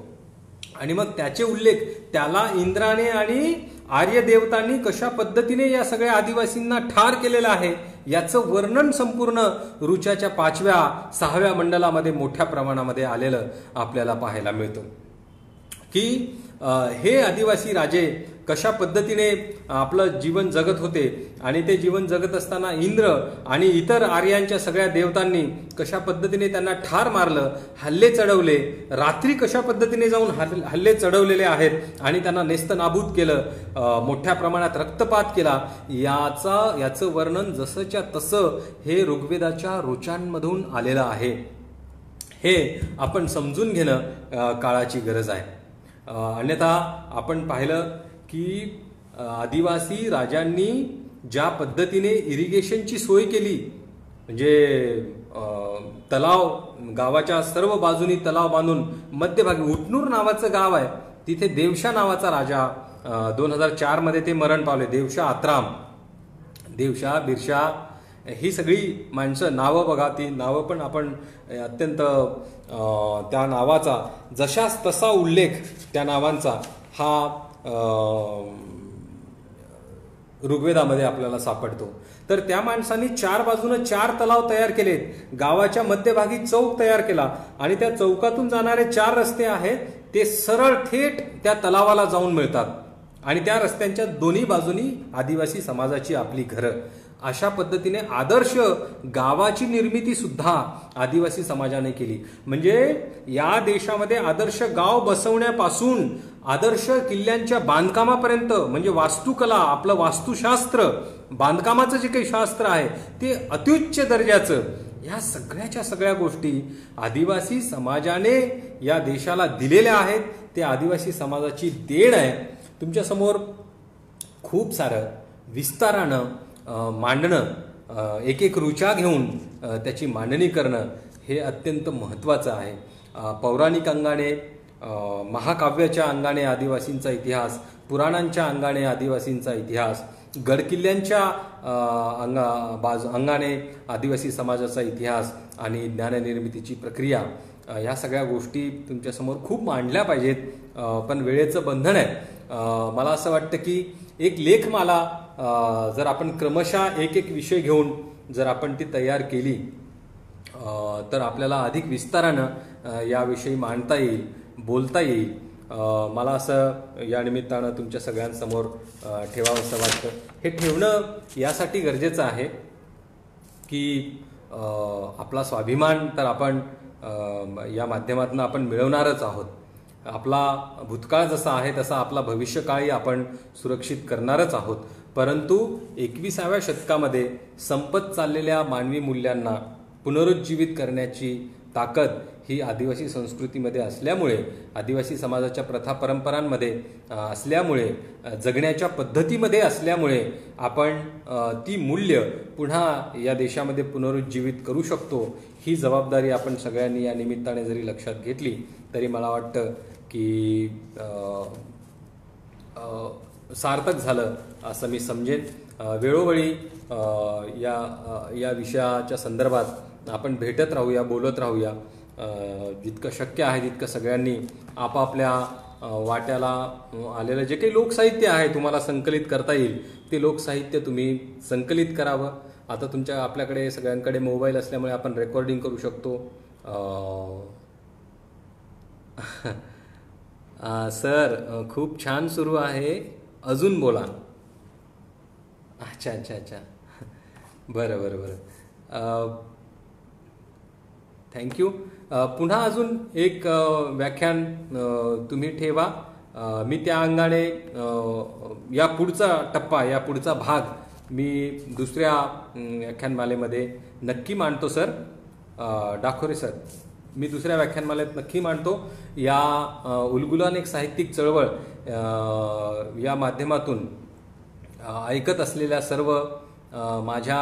आणि मग त्याचे उल्लेख त्याला इंद्राने आणि आर्य देवतांनी कशा पद्धतीने या सगळ्या आदिवासींना ठार केलेलं आहे याचं वर्णन संपूर्ण ऋचाच्या 5व्या 6व्या मंडलामध्ये मोठ्या प्रमाणामध्ये आलेलं आपल्याला पाहायला मिळतं. की हे आदिवासी राजे कशा पद्धतीने आपलं जीवन जगत होते आणि ते जीवन जगत असताना इंद्र आणि इतर आर्यांच्या सगळ्या देवतांनी कशा पद्धतीने त्यांना ठार मारलं, हल्ले चढवले, रात्री कशा पद्धतीने जाऊन हल्ले चढवलेले आहेत आणि त्यांना नेस्तनाबूत केलं, मोठ्या प्रमाणात रक्तपात केला, याचं वर्णन जसंच्या तसं हे ऋग्वेदाच्या ऋचांमधून आलेलं आहे. हे आपण समजून घेणं काळाची गरज आहे. अन्यथा आपण पाहिलं की आदिवासी राजांनी ज्या पद्धतीने इरिगेशनची सोय केली, म्हणजे तलाव, गावाच्या सर्व बाजूनी तलाव बांधून मध्यभागी उटणूर नावाचं गाव आहे, तिथे देवशा नावाचा राजा 2004 मध्ये ते मरण पावले. देवशा आत्राम, देवशा बिरशा ही सगळी माणसं, नावं बघा, ती नावं पण आपण अत्यंत त्या नावाचा जशाच तसा उल्लेख त्या नावांचा हा ऋग्वेदामध्ये आपल्याला सापडतो. तर त्या माणसांनी 4 बाजूने 4 तलाव तयार केलेत, गावाच्या मध्यभागी चौक तयार केला आणि त्या चौकातून जाणारे 4 रस्ते आहेत ते सरळ थेट त्या तलावाला जाऊन मिळतात आणि त्या रस्त्यांच्या दोन्ही बाजूनी आदिवासी समाजाची आपली घरं. अशा पद्धतीने आदर्श गावाची निर्मिती सुद्धा आदिवासी समाजाने केली. म्हणजे या देशामध्ये आदर्श गाव बसवण्यापासून आदर्श किल्ल्यांच्या बांधकामापर्यंत, म्हणजे वास्तुकला, आपलं वास्तुशास्त्र, बांधकामाचं जे काही शास्त्र आहे ते अत्युच्च दर्जाचं, या सगळ्याच्या सगळ्या गोष्टी आदिवासी समाजाने या देशाला दिलेल्या आहेत. ते आदिवासी समाजाची देण आहे. तुमच्यासमोर खूप सारं विस्तारानं मांडणं, एक एक रुचा घेऊन त्याची मांडणी करणं हे अत्यंत महत्त्वाचं आहे. पौराणिक अंगाने, महाकाव्याच्या अंगाने आदिवासींचा इतिहास, पुराणांच्या अंगाने आदिवासींचा इतिहास, गडकिल्ल्यांच्या अंगाने आदिवासी समाजाचा इतिहास आणि ज्ञाननिर्मितीची प्रक्रिया, या सगळ्या गोष्टी तुमच्यासमोर खूप मांडल्या पाहिजेत. पण वेळेचं बंधन आहे. मला असं वाटतं की एक लेखमाला जर आपण क्रमशः एक एक विषय घेऊन जर आपण ती तयार केली तर आपल्याला अधिक विस्तारानं याविषयी मांडता येईल, बोलता येईल. मला असं या निमित्तानं तुमच्या सगळ्यांसमोर ठेवावंसं वाटतं. हे ठेवणं यासाठी गरजेचं आहे की आपला स्वाभिमान तर आपण या माध्यमातून आपण मिळवणारच आहोत. आपला भूतकाळ जसा आहे तसा आपला भविष्यकाळही आपण सुरक्षित करणारच आहोत. परंतु 21व्या शतकामध्ये संपत चाललेल्या मानवी मूल्यांना पुनरुज्जीवित करण्याची ताकद ही आदिवासी संस्कृतीमध्ये असल्यामुळे, आदिवासी समाजाच्या प्रथा परंपरांमध्ये असल्यामुळे, जगण्याच्या पद्धतीमध्ये असल्यामुळे आपण ती मूल्य पुन्हा या देशामध्ये पुनरुज्जीवित करू शकतो. ही जबाबदारी आपण सगळ्यांनी या निमित्ताने जरी लक्षात घेतली तरी मला वाटतं की सार्थक झालं असं मी समजेन. वेळोवेळी या विषयाच्या संदर्भात आपण भेटत राहूया, बोलत राहूया. जितकं शक्य आहे तितकं सगळ्यांनी आपापल्या वाट्याला आलेलं जे काही लोकसाहित्य आहे तुम्हाला संकलित करता येईल ते लोकसाहित्य तुम्ही संकलित करावं. आता आपल्याकडे सगळ्यांकडे मोबाईल असल्यामुळे आपण रेकॉर्डिंग करू शकतो. सर खूप छान सुरू आहे, अजून बोला. अच्छा अच्छा अच्छा, बरं बरं बरं, थँक्यू. पुन्हा अजून एक व्याख्यान तुम्ही ठेवा. मी त्या अंगाने या पुढचा टप्पा, या पुढचा भाग मी दुसऱ्या व्याख्यानमालेमध्ये नक्की मांडतो. सर डाखोरे सर, मी दुसऱ्या व्याख्यानमालेत नक्की मांडतो. या उलगुलान एक साहित्यिक चळवळ या माध्यमातून ऐकत असलेल्या सर्व माझ्या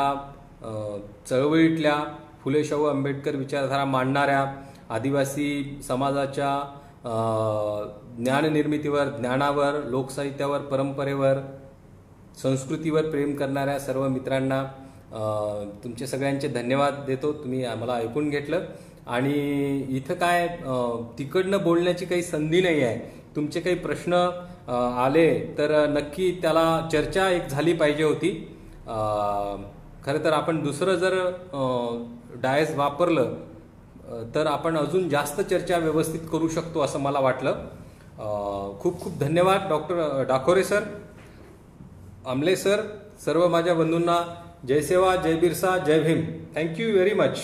चळवळीतल्या फुले शाहू आंबेडकर विचारधारा मांडणाऱ्या, आदिवासी समाजाच्या ज्ञाननिर्मितीवर, ज्ञानावर, लोकसाहित्यावर, परंपरेवर, संस्कृतीवर प्रेम करणाऱ्या सर्व मित्रांना तुमचे सगळ्यांचे धन्यवाद देतो. तुम्ही आम्हाला ऐकून घेतलं आणि इथं काय तिकडनं बोलण्याची काही संधी नाही आहे. तुमचे काही प्रश्न आले तर नक्की त्याला चर्चा एक झाली पाहिजे होती. खरं तर आपण दुसरं जर डायस वापरलं तर आपण अजून जास्त चर्चा व्यवस्थित करू शकतो असं मला वाटलं. खूप खूप धन्यवाद doctor Dakhore sir, Amle sir, सर्व माझ्या बंधूंना जय सेवा, जय बिरसा, जय भीम. Thank you very much.